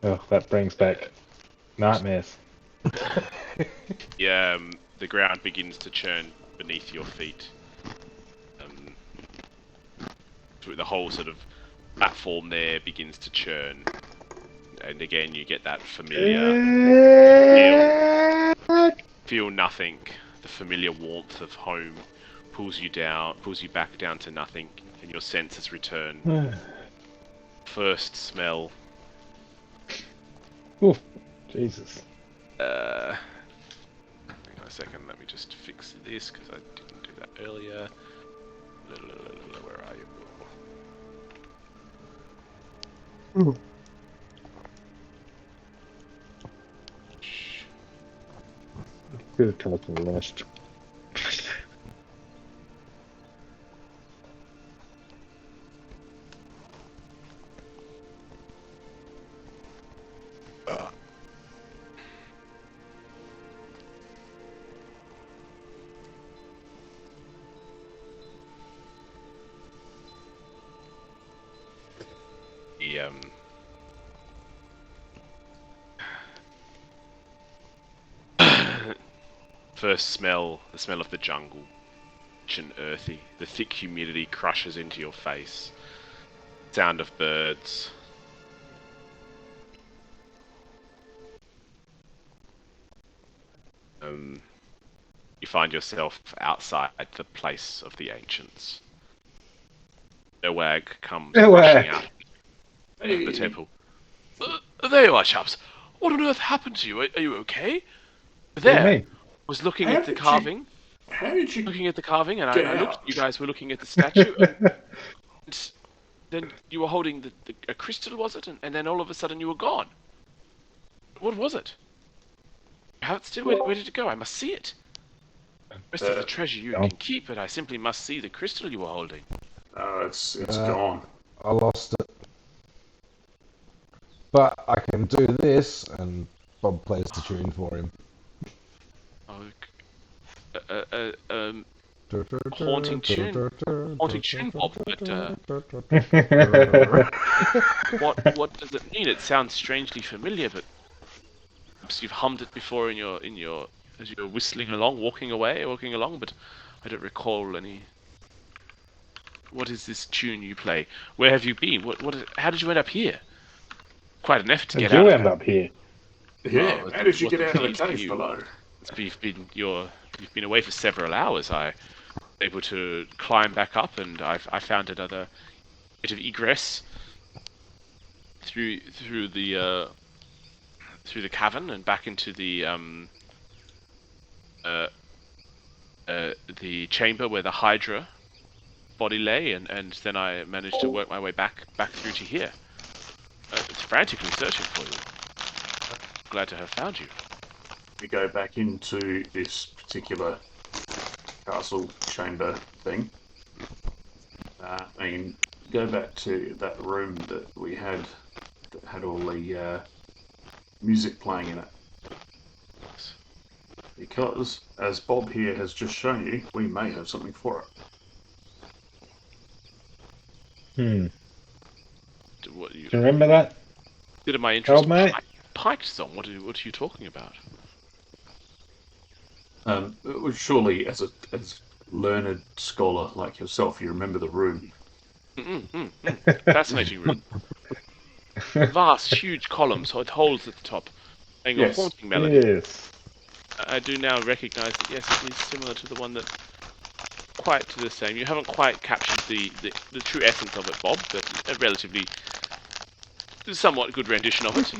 Oh, that brings back nightmares. yeah, the ground begins to churn beneath your feet. The whole sort of platform there begins to churn, and again you get that familiar feel nothing. The familiar warmth of home pulls you back down to nothing, and your senses return. First smell. Oh, Jesus. Hang on a second, let me just fix this because I didn't do that earlier. Where are you? Good talking list. First smell, the smell of the jungle, rich and earthy. The thick humidity crushes into your face. Sound of birds. You find yourself outside the place of the ancients. Erwag comes rushing out of the temple. There you are, chaps. What on earth happened to you? Are you okay? There. Was looking at the carving. How did you Looking at the carving, and I get looked. out? You guys were looking at the statue. And then you were holding a crystal, was it? And then all of a sudden you were gone. What was it? How it still? Where did it go? I must see it. The rest of the treasure you can keep, but I simply must see the crystal you were holding. It's gone. I lost it. But I can do this, and Bob plays the tune for him. Oh, haunting tune, Bob. But what does it mean? It sounds strangely familiar, but perhaps you've hummed it before in your as you were whistling along, walking along. But I don't recall any. What is this tune you play? Where have you been? How did you end up here? Quite an effort to get out. You end up here. Yeah, Oh, how did you get out of the please cave you. below? You've been away for several hours. I was able to climb back up, and I found another bit of egress through the cavern and back into the chamber where the Hydra body lay, and then I managed to work my way back through to here. It's frantically searching for you. Glad to have found you. We go back into this particular castle chamber thing. And go back to that room that we had that had all the music playing in it. Because, as Bob here has just shown you, we may have something for it. What Do you remember that? Bit of my interest. Old mate? Pike song. What are you talking about? Well, surely, as learned scholar like yourself, you remember the room. Fascinating room. Vast, huge columns with holes at the top, playing a haunting melody. Yes. I do now recognise that yes, it is similar to the one that. Quite to the same. You haven't quite captured the true essence of it, Bob, but a relatively, somewhat good rendition of it.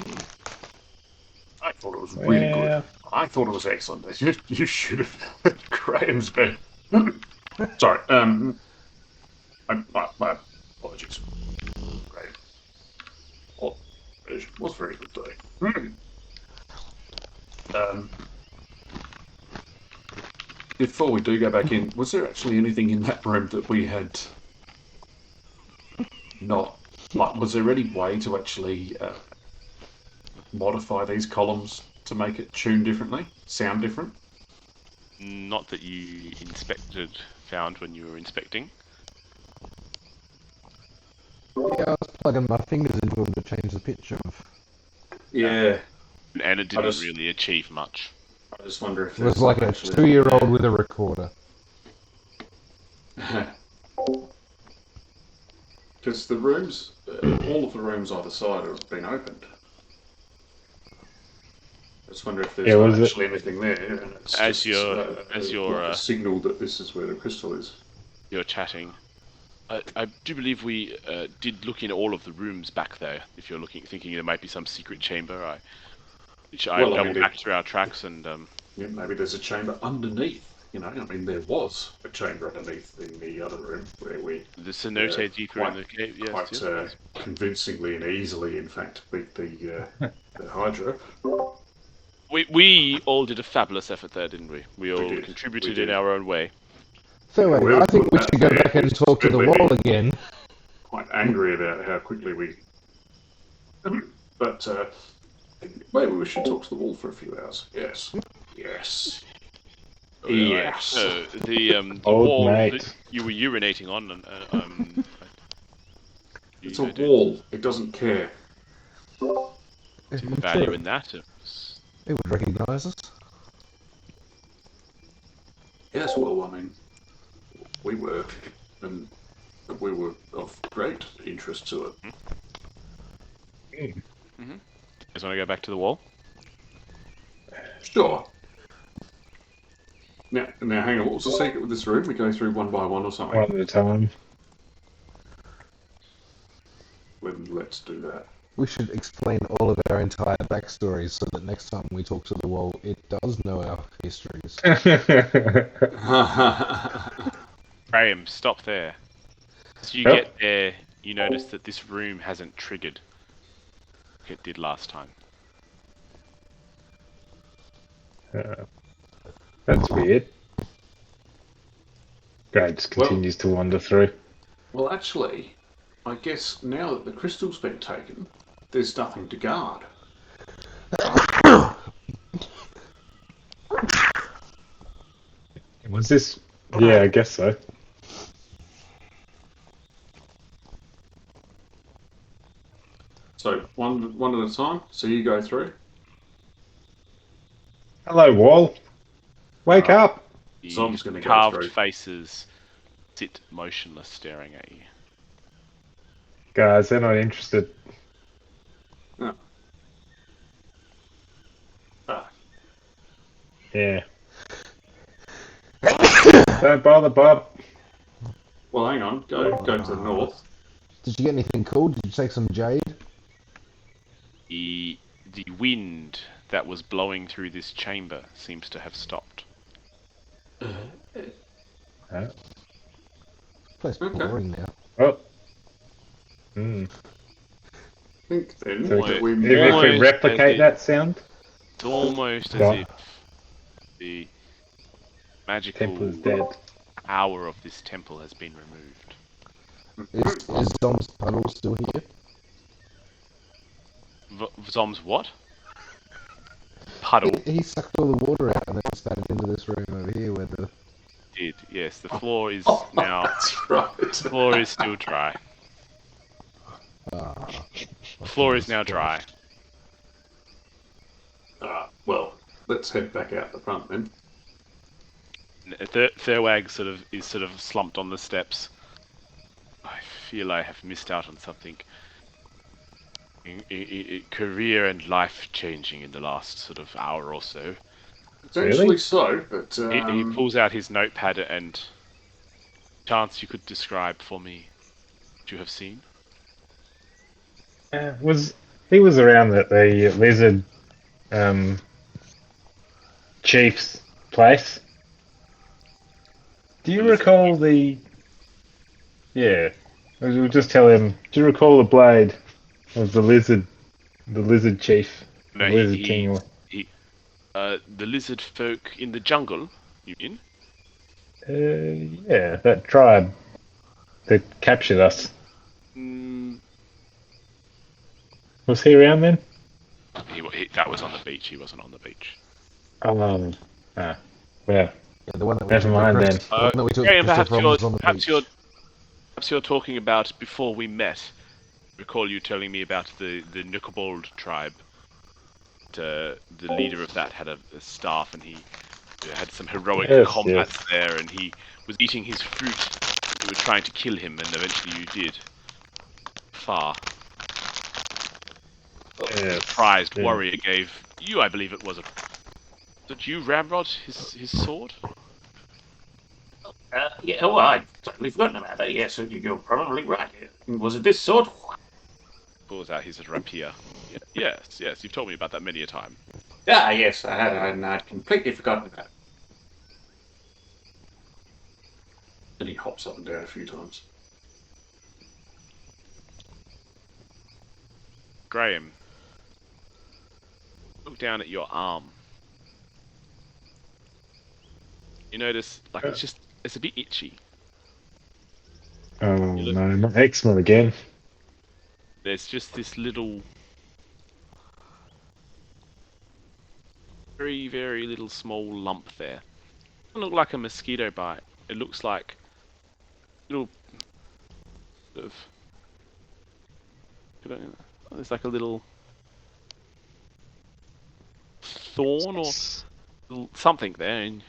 I thought it was really good. I thought it was excellent. You should have heard Graham's been. Sorry. My apologies. Graham. Oh, it was very good day. Before we do go back in, was there actually anything in that room that we had not? Like, was there any way to actually modify these columns to make it tune differently, sound different? Not that you found when you were inspecting. Yeah, I was plugging my fingers into them to change the pitch of. Yeah. And it didn't really achieve much. I just wonder if It was like a 2-year-old with a recorder. Because the rooms, all of the rooms either side have been opened. I just wonder if there's not actually anything there. And it's as just, you're a signal that this is where the crystal is. You're chatting. I do believe we did look in all of the rooms back there. If you're thinking there might be some secret chamber, I doubled back through our tracks and. Yeah, maybe there's a chamber underneath. You know, I mean, there was a chamber underneath in the other room where we. The cenote deeper in the cave. Yes, quite convincingly and easily, in fact, beat the Hydra. We all did a fabulous effort there, didn't we? We all contributed in our own way. So anyway, I think we should go back and talk to the wall again. Quite angry about how quickly we. But maybe we should talk to the wall for a few hours. Yes. Yes. Yes. So the Old wall mate. that you were urinating on. It's a wall. It doesn't care. Value in that. It would recognise us. Yes, well, I mean, we were, and we were of great interest to it. You guys want to go back to the wall? Sure. Now, hang on. What was the secret with this room? We go through one by one or something. One at a time. Let's do that. We should explain all of our entire backstories so that next time we talk to the wall, it does know our histories. Graham, stop there. So you get there, you notice that this room hasn't triggered like it did last time. That's weird. Greg just continues to wander through. Well, actually, I guess now that the crystal's been taken, there's nothing to guard. Was this? Yeah, I guess so. So one at a time. So you go through. Hello, Wall. Wake up! The Zom's gonna go carved through. faces sit motionless, staring at you. Guys, they're not interested. Ah, Yeah. Don't bother, Bob. well, hang on. Go to the north. Did you get anything cool? Did you take some jade? The wind that was blowing through this chamber seems to have stopped. Place Okay. boring now. Oh. Hmm. I think then So that we if we Almost replicate that sound, It's almost as Right. if the temple is magical dead. power of this temple has been removed. Is Zom's puddle still here? Zom's what? Puddle He sucked all the water out and then spat it into this room over here where the... did, yes. The floor is Oh, now. that's right. The floor is still dry. Ah, The floor is now dry. Well, let's head back out the front then. Thurwag is sort of slumped on the steps. I feel I have missed out on something career and life changing in the last sort of hour or so. Potentially Really? so, but He pulls out his notepad and chance you could describe for me what you have seen. He was around the lizard chief's place. Do you recall the? Yeah, we'll just tell him. Do you recall the blade of the lizard chief, No, the lizard king? The lizard folk in the jungle, you mean? Yeah, that tribe that captured us. Mm, Was he around then? that was on the beach. He wasn't on the beach. Well, yeah, the one that we Never mind then. The one that we took Graham, crystal from was on the perhaps beach. you're talking about before we met. Recall you telling me about the Nukabold tribe. The leader of that had a staff, and he had some heroic Yes, combats there, and he was eating his fruit. You were trying to kill him, and eventually you did. Far. The Yes, prized yeah. warrior gave you, I believe it was did you Ramrod his sword? Yeah, well, I'd totally forgotten about that. Yes, you're probably right. Was it this sword? Pulls out his rapier. Yes, you've told me about that many a time. Ah, yes, I had, and I'd completely forgotten about it. And he hops up and down a few times. Graham, look down at your arm. You notice, like, it's a bit itchy. Oh no, not eczema again. There's just this little, very, very little small lump there. It doesn't look like a mosquito bite. It looks like little, sort of, there's like a little thorn or something there. And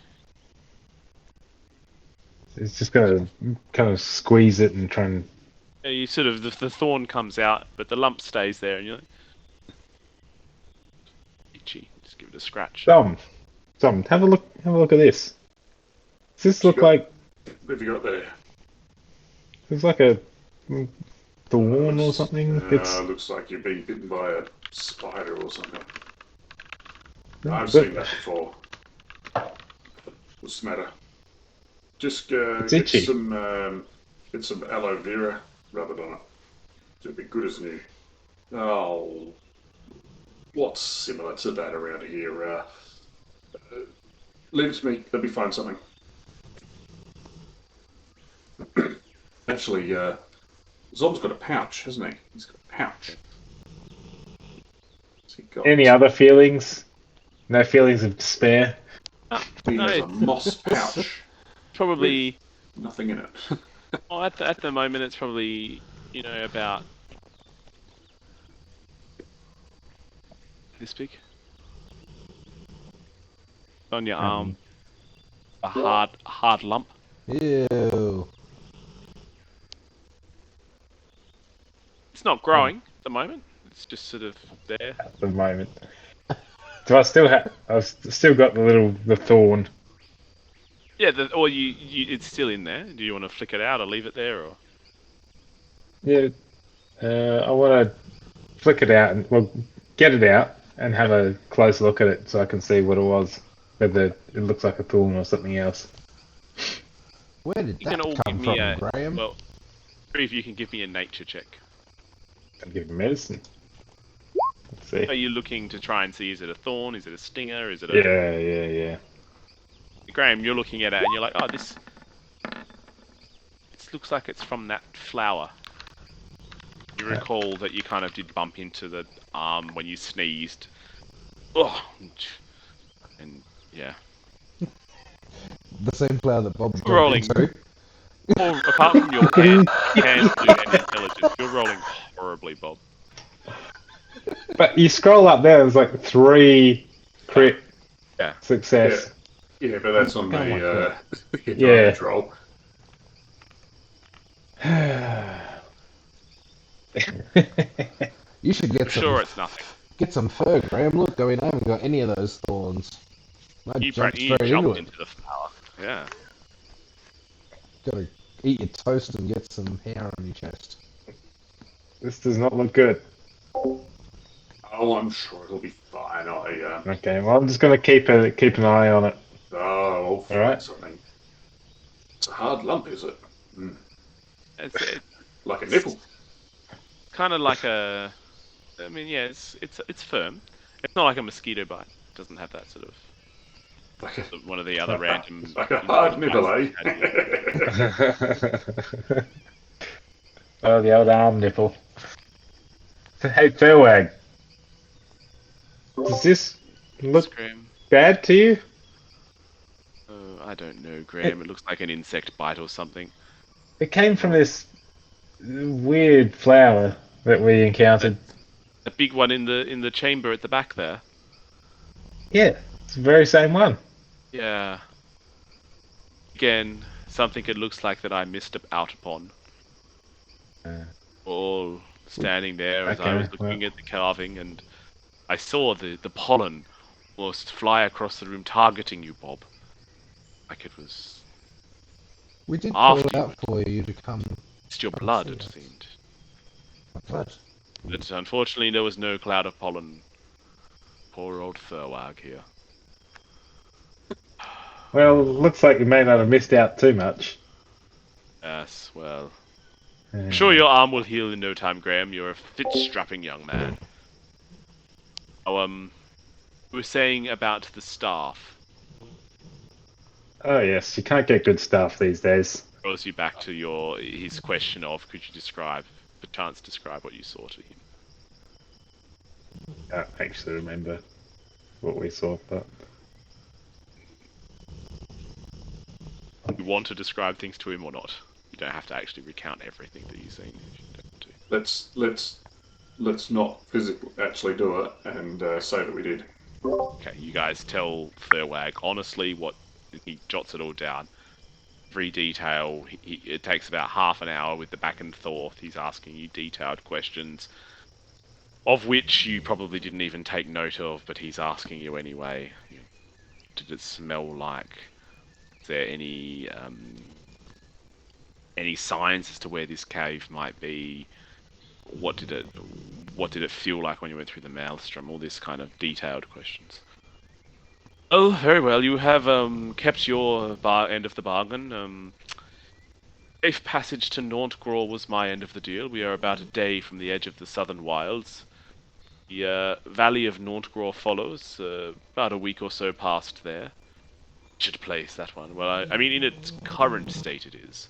It's just gonna kind of squeeze it and try and. you sort of the thorn comes out, but the lump stays there, and you're like, itchy. Just give it a scratch. Tom, have a look. Have a look at this. Does this look like? What have you got there? It's like a thorn or something. It's Looks like you're being bitten by a spider or something. I've but- seen that before. What's the matter? Just It's get itchy. some aloe vera, rub it on it. Should be good as new. Oh, what's similar to that around here? Leave it to me. Let me find something. Actually, Zob's got a pouch, hasn't he? He's got a pouch. What's he got? Any other feelings? No feelings of despair? He No, has a it's- moss pouch. Probably. Nothing in it. Oh, at the moment, it's probably about this big. On your arm, a hard lump. Ew. It's not growing at the moment. It's just sort of there. At the moment. Do I still have? I've still got the thorn. Yeah, or it's still in there. Do you want to flick it out or leave it there, or? Yeah. I want to flick it out and get it out and have a close look at it so I can see what it was. Whether it looks like a thorn or something else. Where did You can that all come give me from, Graham? well, three of you can give me a nature check. And give it medicine. Let's see. Are you looking to try and see, is it a thorn, is it a stinger, is it a... Yeah. Graham, you're looking at it and you're like, oh, this looks like it's from that flower. You recall that you kind of did bump into the arm when you sneezed. Oh, and yeah. The same flower that Bob's Rolling. into. Well, apart from your hands do any intelligence, you're rolling horribly, Bob. But you scroll up there, there's like 3 crit Yeah. success. Yeah, but that's on the Yeah. damage roll. You should get I'm some. sure it's nothing. Get some fur, Graham. Look, I haven't got any of those thorns. I You jumped jumped straight into it. into the flower. Yeah. Gotta eat your toast and get some hair on your chest. This does not look good. Oh, I'm sure it'll be fine. Okay, well I'm just gonna keep an eye on it. I'll find Alright. something. It's a hard lump, is it? It's Like a nipple. kind of like a... I mean, yeah, it's firm. It's not like a mosquito bite. It doesn't have that sort of... Like a, one of the other random... like a hard nipple, eh? Oh, the old arm nipple. Hey, Fairwag. Does this look Graham. bad to you? Oh, I don't know, Graham. It looks like an insect bite or something. It came from this weird flower that we encountered. A big one in the chamber at the back there. Yeah, it's the very same one. Yeah. Again, something it looks like that I missed out upon. All standing there as I Okay, was looking at the carving, and I saw the pollen almost fly across the room, targeting you, Bob. Like it was... We did call After out for you to come. It's your blood, it seemed. Blood. But unfortunately, there was no cloud of pollen. Poor old Thurwag here. Well, looks like you may not have missed out too much. Yes, well... Yeah. I'm sure your arm will heal in no time, Graham. You're a fit, strapping young man. Oh, you were saying about the staff. Oh yes, you can't get good stuff these days. Throws you back to his question of, could you describe what you saw to him? I don't actually remember what we saw, but You want to describe things to him or not? You don't have to actually recount everything that you've seen. If you don't want to. Let's not physically actually do it and say that we did. Okay, you guys tell Thurwag honestly what he jots it all down. Every detail. It takes about half an hour with the back and forth. He's asking you detailed questions, of which you probably didn't even take note of, but he's asking you anyway. Did it smell like? Is there any signs as to where this cave might be? What did it feel like when you went through the maelstrom? All this kind of detailed questions. Oh, very well. You have kept your end of the bargain. Safe passage to Nauntgraw was my end of the deal. We are about a day from the edge of the southern wilds. The Valley of Nauntgraw follows, about a week or so past there. Should place that one. Well, I mean, in its current state it is.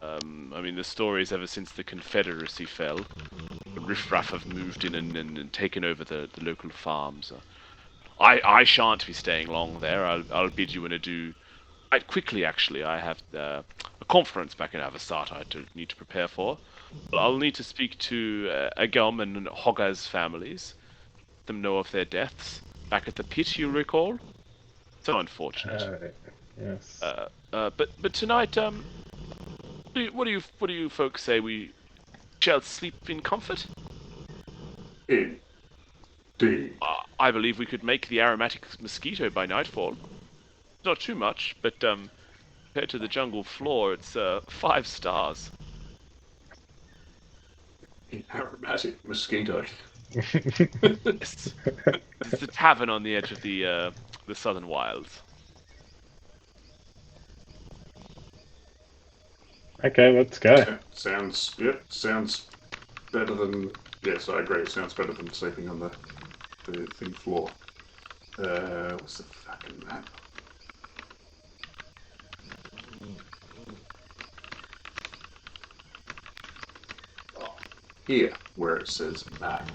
I mean, the stories ever since the Confederacy fell, the riffraff have moved in and taken over the local farms. I shan't be staying long there. I'll bid you an adieu quite quickly, actually. I have a conference back in Avasata I need to prepare for. I'll need to speak to Agum and Hogga's families. Let them know of their deaths. Back at the pit, you'll recall? So unfortunate. Yes. But tonight, what do you folks say we shall sleep in comfort? Indeed. I believe we could make the aromatic mosquito by nightfall. Not too much, but compared to the jungle floor, it's 5 stars. Aromatic mosquito. It's the tavern on the edge of the southern wilds. Okay, let's go. Sounds better than. Yes, I agree. It sounds better than sleeping on the thing floor. What's the fucking map? Oh, here, where it says map.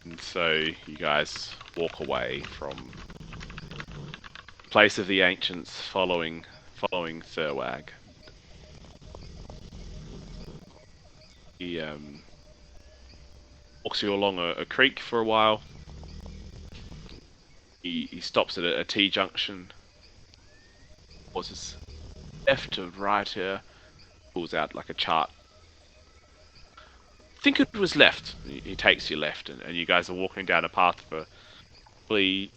And so you guys walk away from place of the ancients, following Thurwag. He walks you along a creek for a while. He stops at a T-junction. Pauses left to right here. Pulls out like a chart. I think it was left. He takes you left, and you guys are walking down a path for probably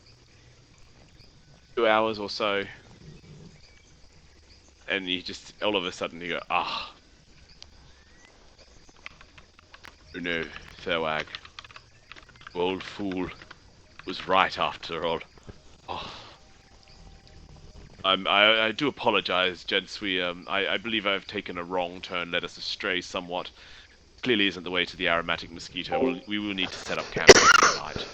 2 hours or so. And you just, all of a sudden, you go, ah. Oh no, Thurwag. Old fool was right after all. Oh. I do apologize, gents. I believe I've taken a wrong turn, led us astray somewhat. Clearly isn't the way to the aromatic mosquito. We will need to set up camp tonight.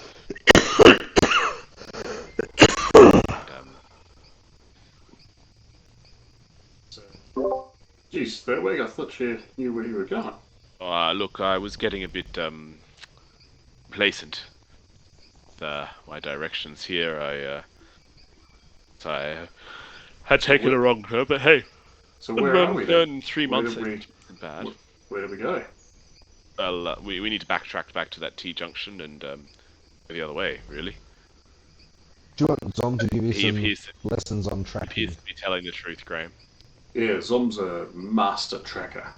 Jeez, Thurwag, I thought you knew where you were going. Look, I was getting a bit complacent with my directions here. I had taken a wrong turn, but hey, So where are we then? in 3 Where months did we- isn't bad. Where do we go? Well, we need to backtrack back to that T-junction and go the other way, really. Do you want Zom to give you He some appears, lessons on he tracking? appears to be telling the truth, Graham. Yeah, Zom's a master tracker.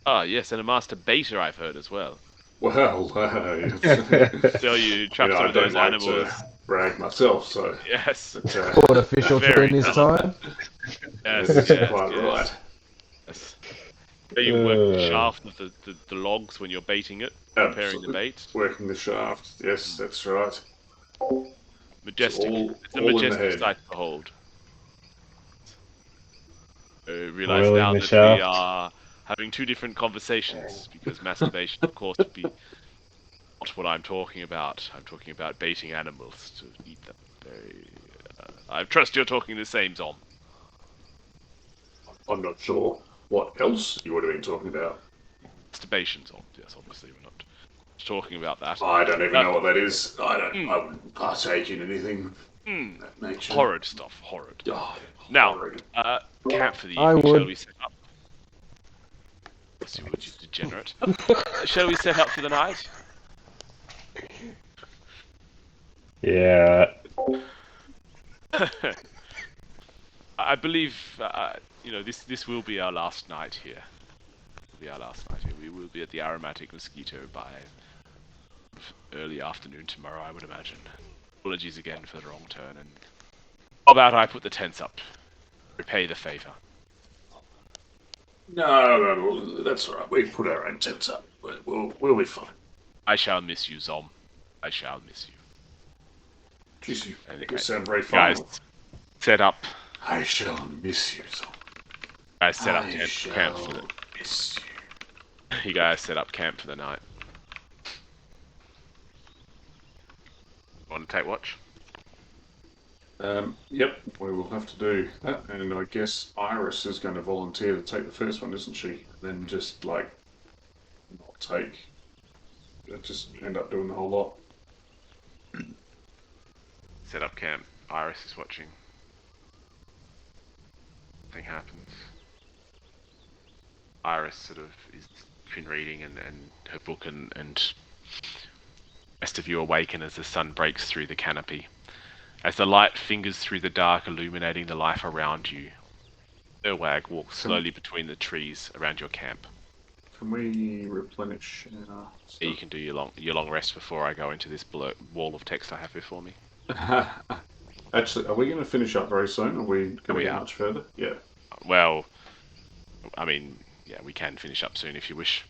Ah, yes, and a master baiter I've heard as well. Well, So you trap I some of don't those like animals. to brag myself, so Yes, but, Caught a fish or two Very in his time? yes, that's yes, quite yes. right. Yes. So you work the shaft of the logs when you're baiting it, preparing the Absolutely. bait. Working the shaft. Yes, that's right. Majestic. All- It's a all in the majestic head. sight to behold. Realise Oil in now the that we shaft. are having 2 different conversations, because masturbation, of course, would be not what I'm talking about. I'm talking about baiting animals to eat them. I trust you're talking the same, Zom. I'm not sure what else you would have been talking about. Masturbation, Zom. Yes, obviously we're not talking about that. I don't even know what that is. I Hmm. wouldn't partake in anything Hmm. of that nature. Horrid stuff. Horrid. Oh, Now, horrid. camp for the I evening. would. Shall we set up? Yes, you would, you degenerate. Shall we set up for the night? Yeah. I believe, this will be our last night here. Will be our last night here. We will be at the Aromatic Mosquito by early afternoon tomorrow, I would imagine. Apologies again for the wrong turn, and how about I put the tents up? Repay the favour. No, that's all right. We put our own tents up. We'll be fine. I shall miss you, Zom. I shall miss you. Jeez, And you okay, sound very fun. guys, set up. I shall miss you, Tom. Guys set up I camp shall for the. miss you. You guys set up camp for the night. Want to take watch? Yep, we will have to do that, and I guess Iris is going to volunteer to take the first one, isn't she? Then just like not take, just end up doing the whole lot. Set up camp. Iris is watching. Nothing happens. Iris sort of is been reading and her book and rest of you awaken as the sun breaks through the canopy. As the light fingers through the dark, illuminating the life around you, Erwag walks slowly between the trees around your camp. Can we replenish our You can do your long rest before I go into this wall of text I have before me. stuff? Actually, are we going to finish up very soon? Are we going to We get are. much further? Yeah. Well, I mean, yeah, we can finish up soon if you wish.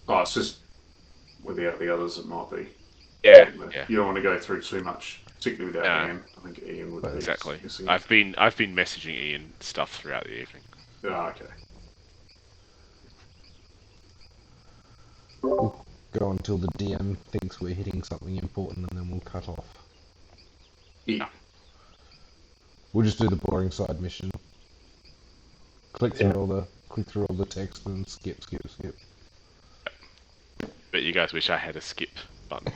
Oh, it's just without the others, it might be. Yeah. You don't want to go through too much, particularly without No. Ian. I think Ian would be Exactly. missing. I've been messaging Ian stuff throughout the evening. Ah, okay. We'll go until the DM thinks we're hitting something important, and then we'll cut off. Yeah. We'll just do the boring side mission. Click through all the text and skip. But you guys wish I had a skip button.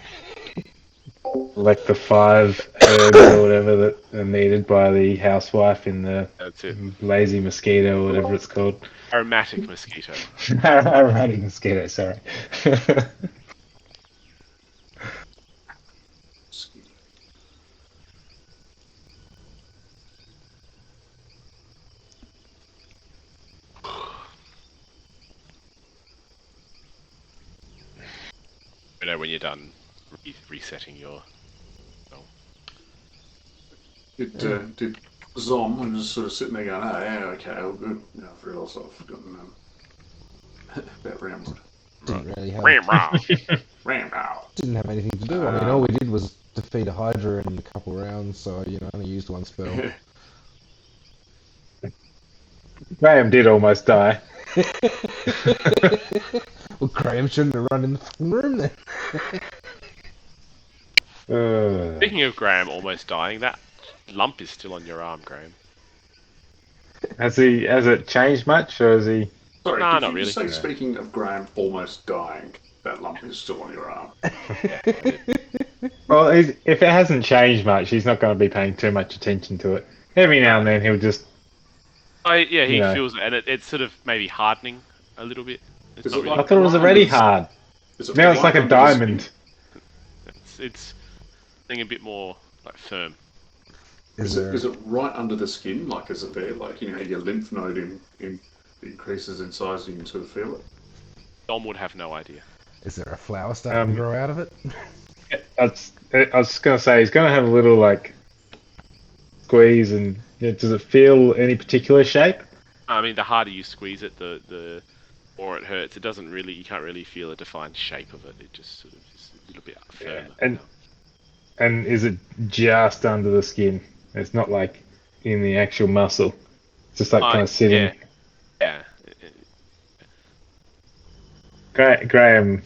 Like the 5 herbs or whatever that are needed by the housewife in the That's it. lazy mosquito or whatever it's called. Aromatic mosquito. Aromatic mosquito, sorry. You know when you're done resetting your. Did Zom and just sort of sitting there going, oh yeah, okay, all good. Yeah, I've realised I've forgotten about Ramwood. Didn't really have Ramwood. didn't have anything to do. I mean, all we did was defeat a Hydra in a couple rounds, so only used one spell. Graham did almost die. Well, Graham shouldn't have run in the fucking room then. Speaking of Graham almost dying, that lump is still on your arm, Graham. Has it changed much, or is he? Sorry, Nah, did not you really. say, speaking of Graham almost dying, that lump is still on your arm? Well, if it hasn't changed much, he's not going to be paying too much attention to it. Every now and then he'll just. Yeah, he Yeah. feels it, and it's sort of maybe hardening a little bit. It's Is not it really- I thought it was already hard. Is it Now it's right like a under the skin? diamond. it's getting a bit more like firm. Is it right under the skin? Like, is it there? Like, your lymph node increases in size and you can sort of feel it? Dom would have no idea. Is there a flower starting to grow out of it? I was just going to say he's going to have a little like squeeze, and does it feel any particular shape? I mean, the harder you squeeze it, the more it hurts. It doesn't really, you can't really feel a defined shape of it. It just sort of is a little bit firmer. And is it just under the skin? It's not like in the actual muscle. It's just like kind of sitting. Yeah. Graham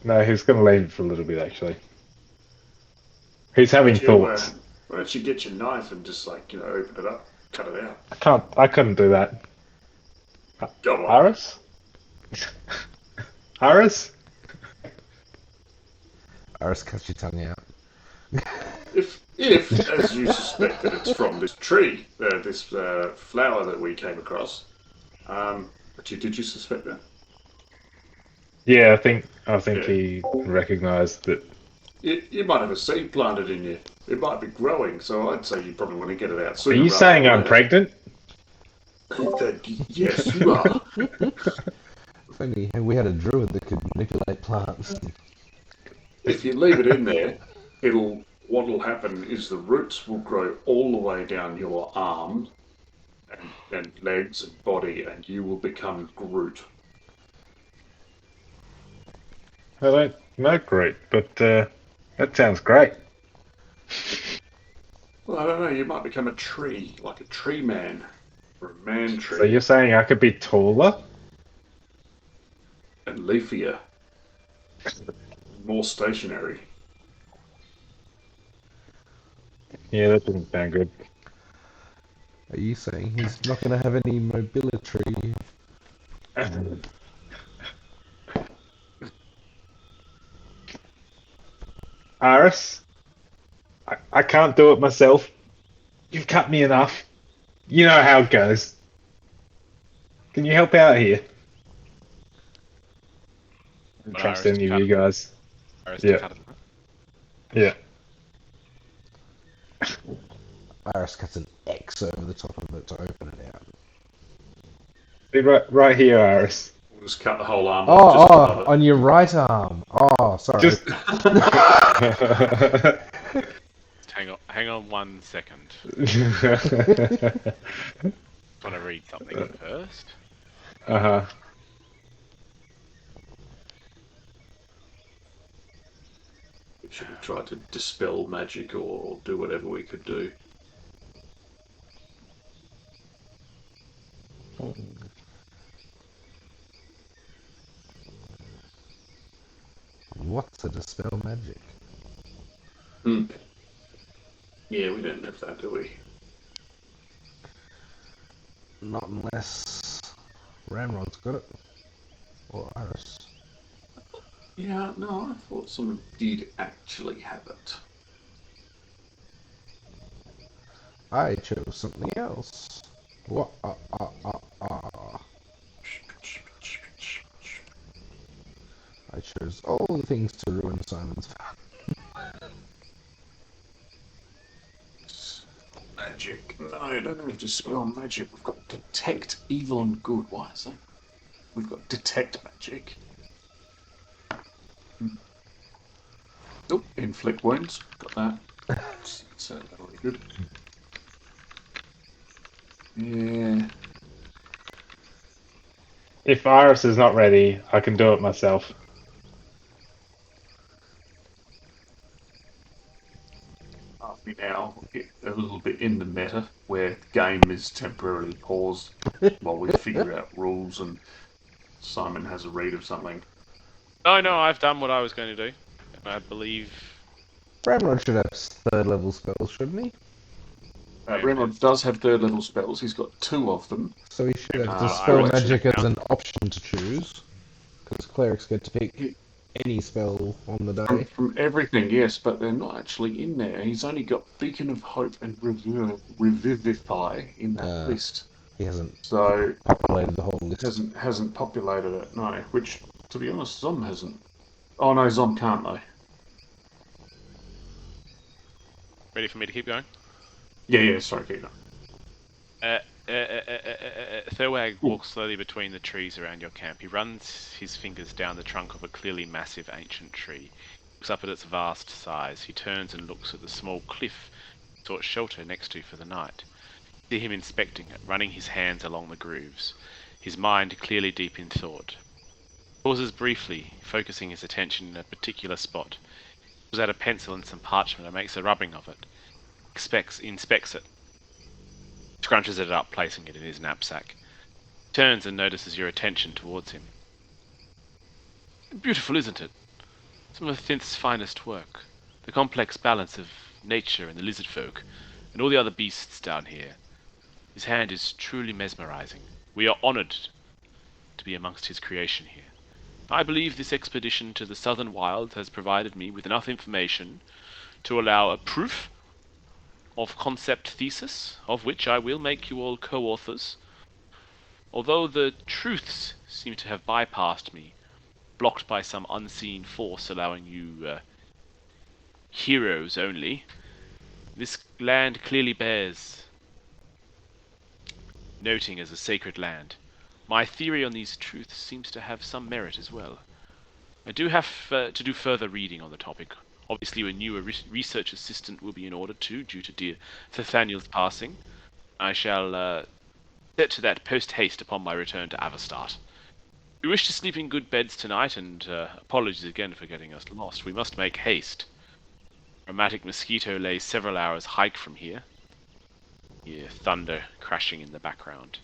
no, he's going to leave it for a little bit actually. He's having thoughts. Why don't you get your knife and just open it up, cut it out? I couldn't do that. Go on. Aris? Aris? Aris, cut your tongue out. If, as you suspect, that it's from this tree, this flower that we came across, but did you suspect that? Yeah, I think Yeah. he recognised that. You might have a seed planted in you. It might be growing, so I'd say you probably want to get it out Are sooner. you rather saying than I'm later. pregnant? Yes, you are. If only we had a druid that could manipulate plants. If you leave it in there, what'll happen is the roots will grow all the way down your arm and legs and body, and you will become Groot. I don't know Groot, but that sounds great. Well, I don't know. You might become a tree, like a tree man, or a man So tree, you're saying I could be taller? and leafier, more stationary. Yeah, that doesn't sound good. Are you saying he's not going to have any mobility? Aris, I can't do it myself. You've cut me enough. You know how it goes. Can you help out here? I don't Want trust Iris any to of cut you it? guys. Iris Yeah. to cut it. Yeah. Iris cuts an X over the top of it to open it out. Be right here, Aris. We'll just cut the whole arm off just above it. On your right arm. Oh, sorry. Just. Hang on 1 second. Want to read something first? Uh-huh. We should have tried to dispel magic or do whatever we could do. What's a dispel magic? Yeah, we don't have that, do we? Not unless Ramrod's got it. Or Iris. Yeah, no, I thought someone did actually have it. I chose something else. What? I chose all the things to ruin Simon's fun. Magic. No, I don't have to spell magic. We've got detect evil and good. Why is that? We've got detect magic. Nope, inflict wounds. Got that. So that'll be good. Yeah. If Iris is not ready, I can do it myself. Are we now a little bit in the meta where the game is temporarily paused while we figure out rules and Simon has a read of something? No, I've done what I was going to do. I believe. Ramrod should have third level spells, shouldn't he? Renrod does have third level spells. He's got 2 of them. So he should have Ah, dispel Iris magic should as an option to choose. Because clerics get to pick any spell on the day. From everything, yes, but they're not actually in there. He's only got Beacon of Hope and Revivify in that list. He hasn't So populated the whole list. hasn't populated it, no. Which, to be honest, Zom hasn't. Oh no, Zom can't though. Ready for me to keep going? Yeah, sorry, keep going. Thurwag walks slowly between the trees around your camp. He runs his fingers down the trunk of a clearly massive ancient tree. He looks up at its vast size. He turns and looks at the small cliff he sought shelter next to for the night. You see him inspecting it, running his hands along the grooves, his mind clearly deep in thought. He pauses briefly, focusing his attention in a particular spot. He pulls out a pencil and some parchment and makes a rubbing of it. Inspects it. Scrunches it up, placing it in his knapsack. Turns and notices your attention towards him. Beautiful, isn't it? Some of Thinth's finest work. The complex balance of nature and the lizard folk, and all the other beasts down here. His hand is truly mesmerizing. We are honored to be amongst his creation here. I believe this expedition to the southern wilds has provided me with enough information to allow a proof of concept thesis, of which I will make you all co-authors. Although the truths seem to have bypassed me, blocked by some unseen force allowing you heroes only, this land clearly bears noting as a sacred land. My theory on these truths seems to have some merit as well. I do have to do further reading on the topic. Obviously, a new research assistant will be in order too, due to dear Nathaniel's passing. I shall set to that post-haste upon my return to Avastart. We wish to sleep in good beds tonight, and apologies again for getting us lost. We must make haste. Chromatic Mosquito lay several hours hike from here. You hear thunder crashing in the background.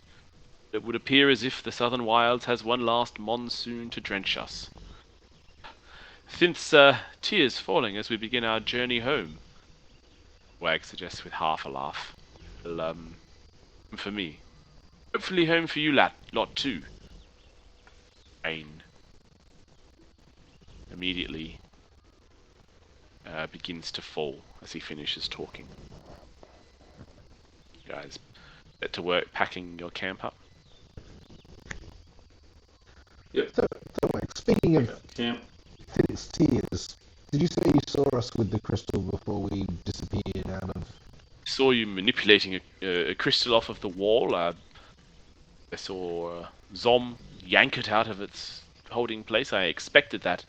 It would appear as if the Southern Wilds has one last monsoon to drench us. Since tears falling as we begin our journey home, Wag suggests with half a laugh. Well, for me. Hopefully home for you lot too. Rain immediately begins to fall as he finishes talking. You guys get to work packing your camp up. So, like, speaking of Camp. Fitt's tears, did you say you saw us with the crystal before we disappeared out of... Saw you manipulating a crystal off of the wall. I saw Zom yank it out of its holding place. I inspected that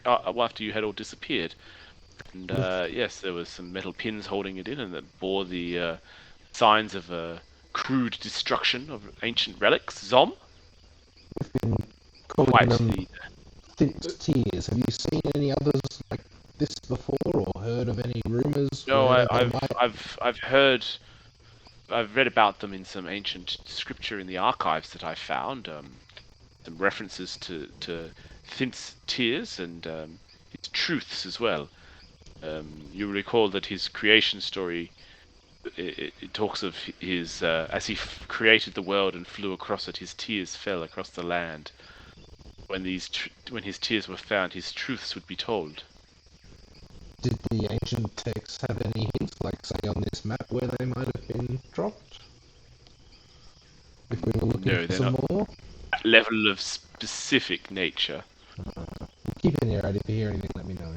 after you had all disappeared. And yes, there was some metal pins holding it in, and that bore the signs of crude destruction of ancient relics. Zom? We've been calling Quite them the... Fitt's tears. Have you seen any others like this before, or heard of any rumours? No, where they I've read about them in some ancient scripture in the archives that I found. Some references to Thint's tears and his truths as well. You recall that his creation story, it talks of his as he created the world and flew across it, his tears fell across the land. When his tears were found, his truths would be told. Did the ancient texts have any hints, like say on this map, where they might have been dropped? If we were looking No, for they're some not. more? That level of specific nature. Keep an ear out. If you hear anything, let me know.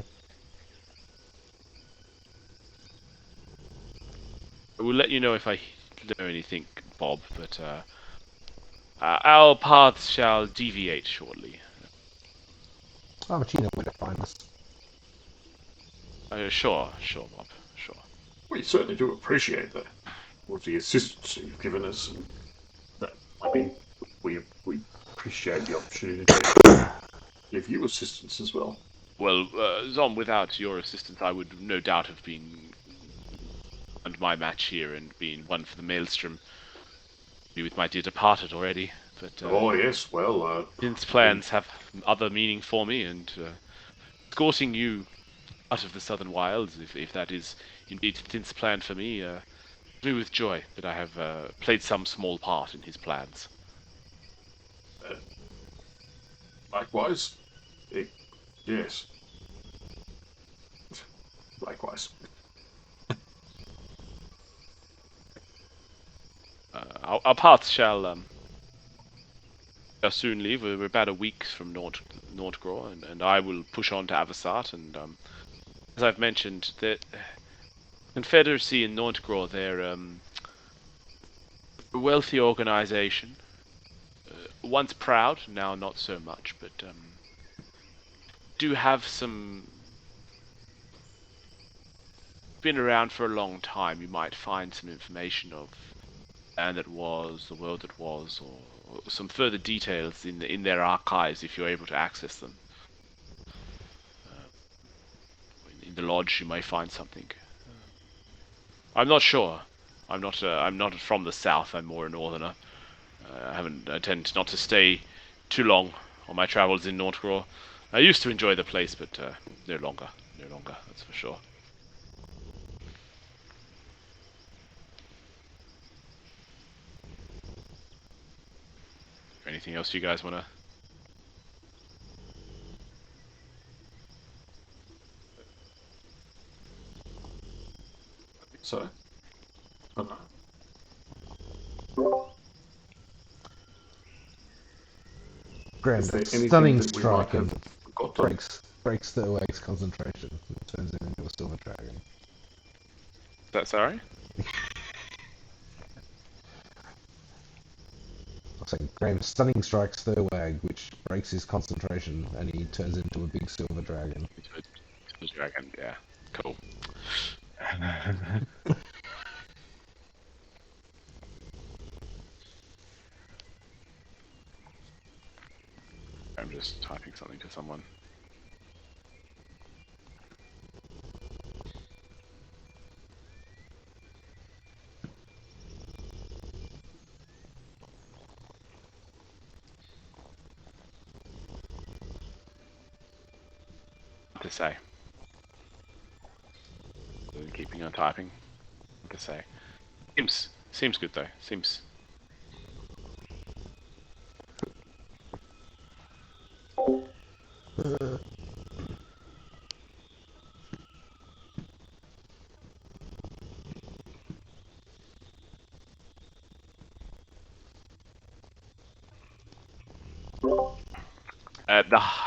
I will let you know if I know anything, Bob, but our paths shall deviate shortly. Oh, but you know where to find us. Sure, Bob, sure. We certainly do appreciate that. With the assistance you've given us. And that, I mean, we appreciate the opportunity to give you assistance as well. Well, Zom, without your assistance, I would no doubt have been under my match here and been one for the maelstrom. Be with my dear departed already, but Oh yes, well, Thint's plans have other meaning for me, and escorting you out of the Southern Wilds, if that is indeed Thint's plan for me, do with joy that I have played some small part in his plans. likewise. Yes. Likewise. Our paths shall soon leave. We're about a week from Nordgro, and I will push on to Avasat. And as I've mentioned, the Confederacy in Nordgro, they're a wealthy organization. Once proud, now not so much, but do have some... Been around for a long time. You might find some information of the land that was, the world that was, or some further details in their archives if you're able to access them. In the lodge, you may find something. I'm not sure. I'm not from the south. I'm more a northerner. I tend not to stay too long on my travels in Nordgro. I used to enjoy the place, but no longer. That's for sure. Anything else you guys wanna? So. Okay. Graham, Is there anything stunning that we might strike and have forgotten? breaks the Oak's concentration and turns him into a silver dragon. That's sorry. Looks like Graham stunning strikes Thurwag, which breaks his concentration, and he turns into a big silver dragon. The dragon, yeah, cool. I'm just typing something to someone. say? Keeping on typing. Like I say. Seems good though. Seems.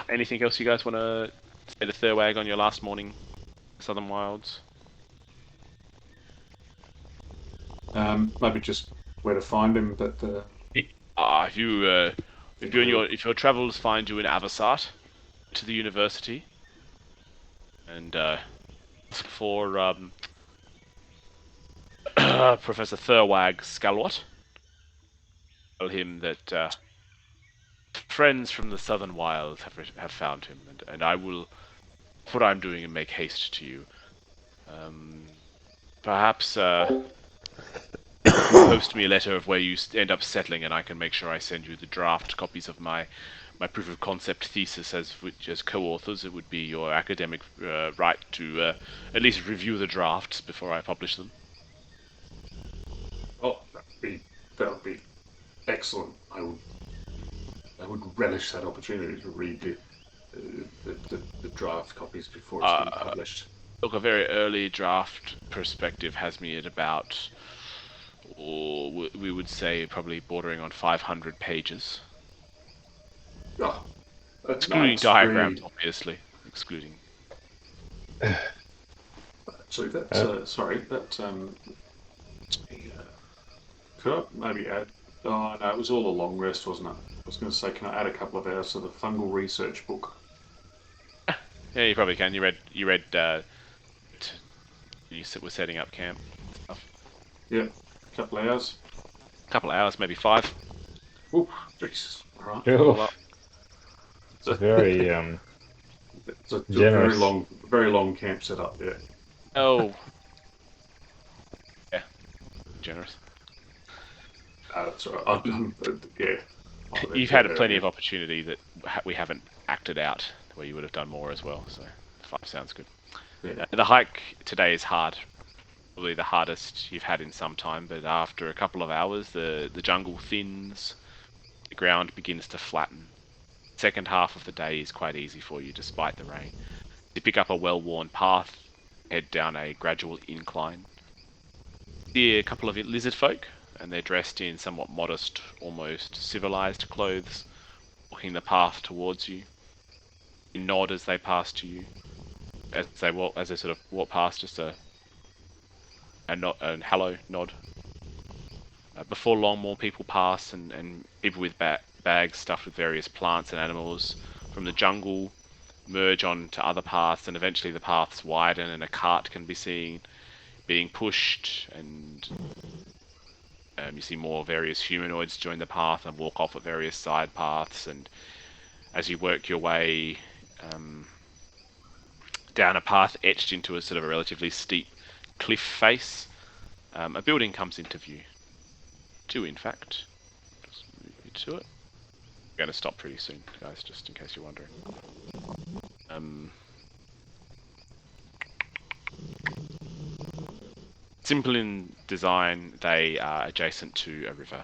Anything else you guys want to say to Thurwag on your last morning, Southern Wilds? Maybe just where to find him, but If your travels find you in Avasat, to the university, and ask for Professor Thurwag Scalwat. Tell him that friends from the Southern Wilds have found him, and I will do what I'm doing and make haste to you. Perhaps post me a letter of where you end up settling, and I can make sure I send you the draft copies of my proof of concept thesis as co-authors. It would be your academic right to at least review the drafts before I publish them. oh, that would be excellent. I would relish that opportunity to read the draft copies before it's been published. Look, a very early draft perspective has me at about, or we would say probably bordering on 500 pages. Oh, Excluding nice. diagrams, obviously. Excluding. Actually, that's sorry. That could I maybe add? Oh no, it was all a long rest, wasn't it? I was going to say, can I add a couple of hours to the fungal research book? Yeah, you probably can. You read. You were setting up camp. Stuff. Yeah, a couple of hours. A couple of hours, maybe 5. Oh, Jesus! All right. Oh, it's very It's a generous. very long camp setup. Yeah. Oh. Yeah. Generous. That's all right. Yeah. You've had plenty of opportunity that we haven't acted out, where you would have done more as well. So 5 sounds good. Yeah. The hike today is hard. Probably the hardest you've had in some time, but after a couple of hours, the jungle thins, the ground begins to flatten. Second half of the day is quite easy for you, despite the rain. You pick up a well-worn path, head down a gradual incline. See a couple of lizard folk, and they're dressed in somewhat modest, almost civilized clothes, walking the path towards you. You nod as they pass to you. As they sort of walk past, just a hello nod. Before long, more people pass, and people with bags stuffed with various plants and animals from the jungle merge onto other paths, and eventually the paths widen, and a cart can be seen being pushed, and you see more various humanoids join the path and walk off at various side paths, and as you work your way down a path etched into a sort of a relatively steep cliff face, a building comes into view. 2, in fact. Just move you to it. I'm going to stop pretty soon, guys, just in case you're wondering. Simple in design, they are adjacent to a river.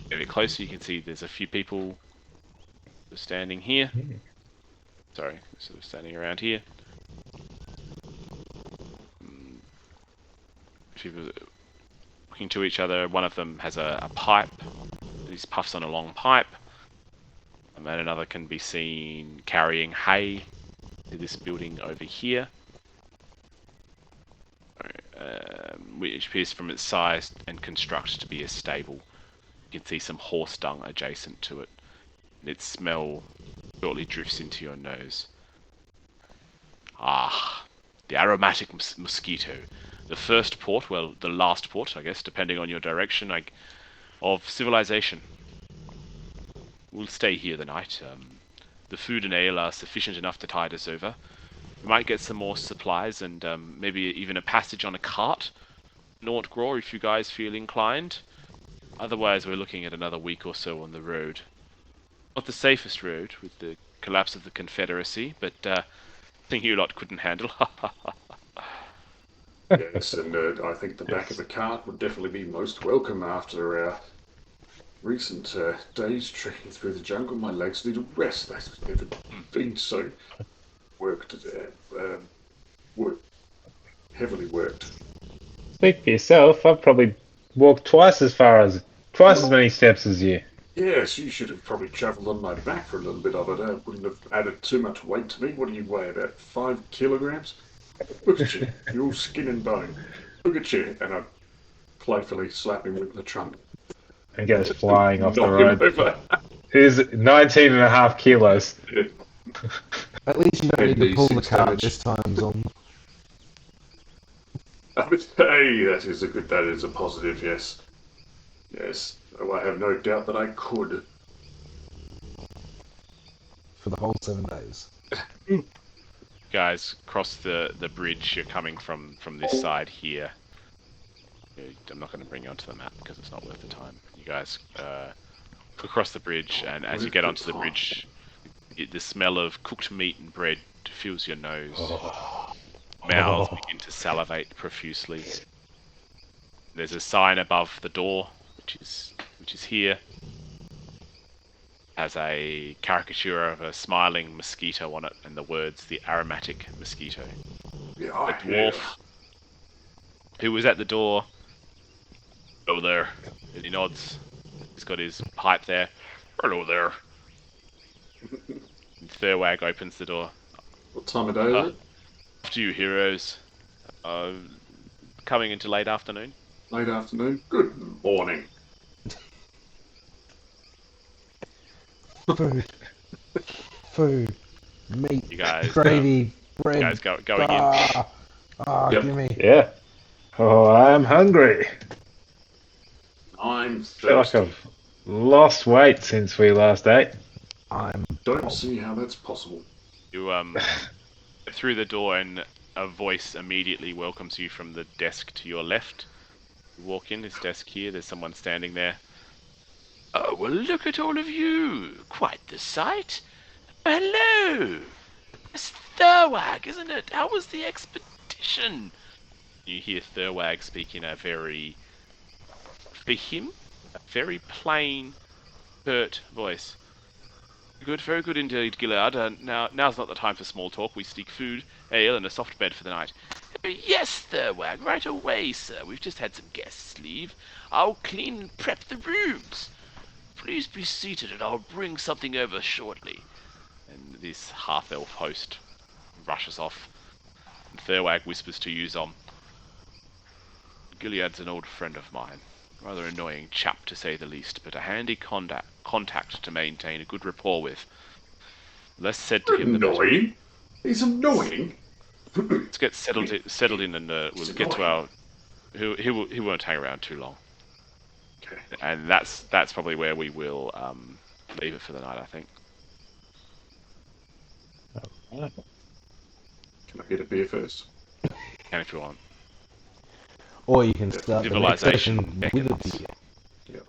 Get a bit closer, you can see there's a few people standing here. Sorry, sort of standing around here. People looking to each other. One of them has a pipe. He puffs on a long pipe. And another can be seen carrying hay to this building over here. Which appears from its size and construct to be a stable. You can see some horse dung adjacent to it. And its smell shortly drifts into your nose. Ah, the aromatic mosquito. The first port, well, the last port, I guess, depending on your direction, of civilization. We'll stay here the night. The food and ale are sufficient enough to tide us over. We might get some more supplies and maybe even a passage on a cart. Nort Graw, if you guys feel inclined. Otherwise, we're looking at another week or so on the road. Not the safest road, with the collapse of the Confederacy, but thing you lot couldn't handle. Yes, and I think the back of the cart would definitely be most welcome after our recent days trekking through the jungle. My legs need a rest. They've never been so worked, heavily worked. Speak for yourself. I've probably walked twice as many steps as you. Yes, you should have probably travelled on my back for a little bit of it. It wouldn't have added too much weight to me. What do you weigh, about 5 kilograms? Look at you, you're all skin and bone. Look at you. And I playfully slap him with the trunk. And goes flying off the Knock him road. over. He's 19.5 kilos. At least you don't need to pull the 86 cart damage. this time, Zom. Hey, that is a positive, yes. Yes, oh, I have no doubt that I could. For the whole 7 days. Guys, cross the bridge. You're coming from this side here. I'm not going to bring you onto the map because it's not worth the time. You guys across the bridge, and as you get onto the bridge, the smell of cooked meat and bread fills your nose. Mouths begin to salivate profusely. There's a sign above the door, which is here. Has a caricature of a smiling mosquito on it, and the words "the aromatic mosquito." Yeah, A dwarf who was at the door. Hello there. And he nods. He's got his pipe there. Hello there. And Thurwag opens the door. What time of day is it? After you, heroes. Coming into late afternoon. Late afternoon? Good morning. Food. Food. Meat. You guys, Gravy. bread. you guys going in. Yep. Gimme. Yeah. Oh, I'm hungry. I'm I feel like thirsty. I've lost weight since we last ate. Don't see how that's possible. You through the door, and a voice immediately welcomes you from the desk to your left. You walk in, this desk here, there's someone standing there. Oh, well, look at all of you. Quite the sight. Hello. It's Thurwag, isn't it? How was the expedition? You hear Thurwag speak in a very, for him, a very plain, hurt voice. Good, very good indeed, Gillard. Now's not the time for small talk. We seek food, ale, and a soft bed for the night. Yes, Thurwag, right away, sir. We've just had some guests leave. I'll clean and prep the rooms. Please be seated, and I'll bring something over shortly. And this half-elf host rushes off. And Thurwag whispers to you, Zom. Gilead's an old friend of mine. Rather annoying chap, to say the least, but a handy contact to maintain a good rapport with. Less said to him the better. Annoying? He's annoying? Let's get settled in, and we'll get to our... He won't hang around too long. Okay. And that's probably where we will leave it for the night, I think. Can I get a beer first? And if you want. Or you can start the next Civilization session with a beckons. beer. Yeah.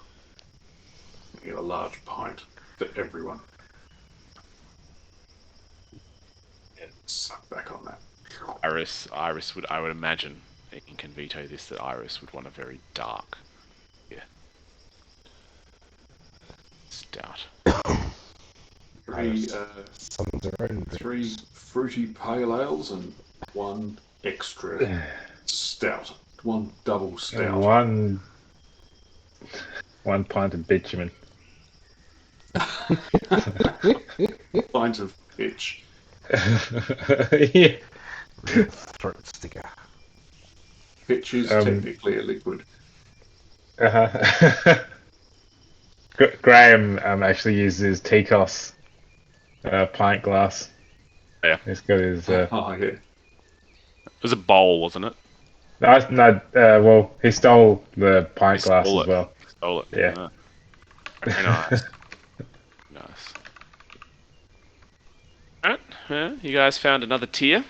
Get a large pint for everyone. And suck back on that. Iris would, I would imagine, you can veto this, that Iris would want a very dark beer. Stout. Someone's own. Three fruity pale ales and one extra stout. One double And stout. one pint of bitumen. Pint of pitch. Yeah. Throat sticker. Pitch is Um, technically a liquid. Graham actually uses Tikos pint glass. Yeah. He's got his. Oh, yeah. It was a bowl, wasn't it? Well, he stole the pint He glass stole as it. well. Stole it. Yeah. Very nice. Nice. Alright, yeah, you guys found another tier.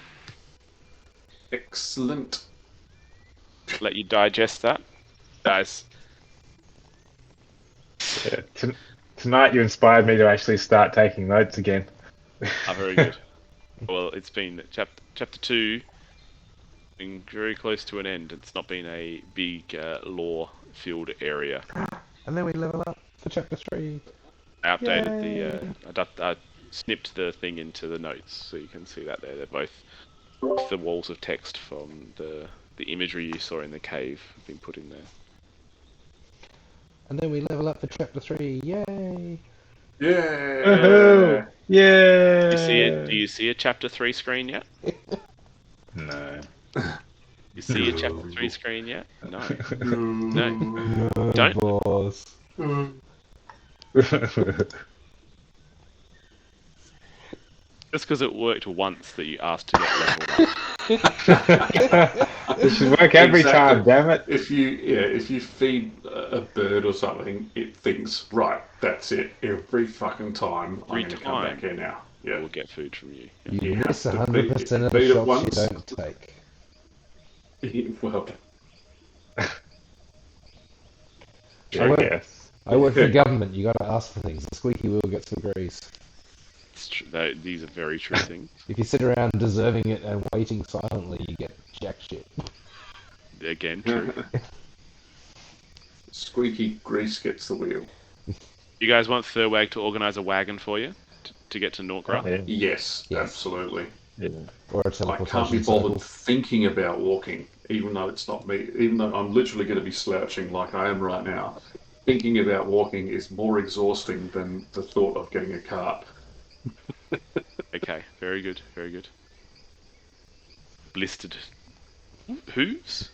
Excellent. Let you digest that. Guys, Yeah. Tonight you inspired me to actually start taking notes again. Very good. Well, it's been chapter 2, been very close to an end. It's not been a big lore-filled area. And then we level up for chapter 3. I updated I snipped the thing into the notes, so you can see that there. They're both the walls of text from the imagery you saw in the cave have been put in there. And then we level up for chapter 3. Yay! Yeah. Yeah. Do you see a chapter 3 screen yet? No. You see a chapter 3 screen yet? No. No. No, Don't. boss. Just because it worked once that you asked to get leveled up. It should work every Exactly. time, damn it. If you feed a bird or something, it thinks, right, that's it. Every fucking time Every I'm going to come time. back here now. Yeah. We'll get food from you. You You miss have to 100% of the beat it shots once. you don't take. Well, I work- guess. I work for government, you gotta ask for things. The squeaky wheel gets the grease. It's these are very true things. If you sit around deserving it and waiting silently, you get jack shit. Again, true. squeaky grease gets the wheel. You guys want Thurwag to organise a wagon for you to get to Norkra? Yeah. Yes, Yes. absolutely. Or a I can't be teleportation bothered circle. thinking about walking, even though it's not me. Even though I'm literally going to be slouching like I am right now. Thinking about walking is more exhausting than the thought of getting a cart. Okay, very good, very good. Blistered hooves?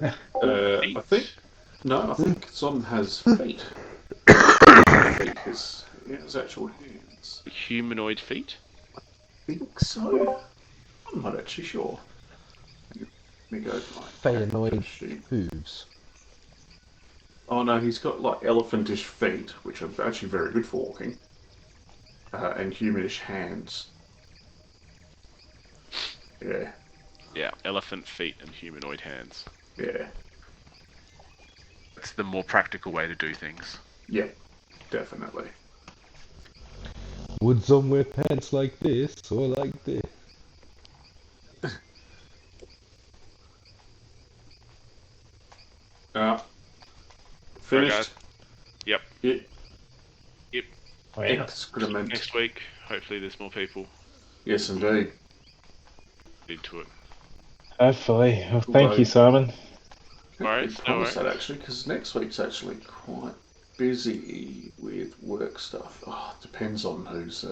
I think no, I think some has feet. Feet has actual hands. Humanoid feet? I think so. I'm not actually sure. Let me go to my Phaenoid sheet. hooves. Oh no, he's got like elephantish feet, which are actually very good for walking, and humanish hands. Yeah, Yeah, elephant feet and humanoid hands. yeah, It's the more practical way to do things. yeah, definitely. Would some wear pants like this or like this? Finished. guys. Yep. Yep. Wait, Excrement. Next week, hopefully there's more people Yes, indeed. into it. hopefully. Well, thank you, Simon. Alright, Can't no promise worries. that actually, because next week's actually quite busy with work stuff. Oh, it depends on who's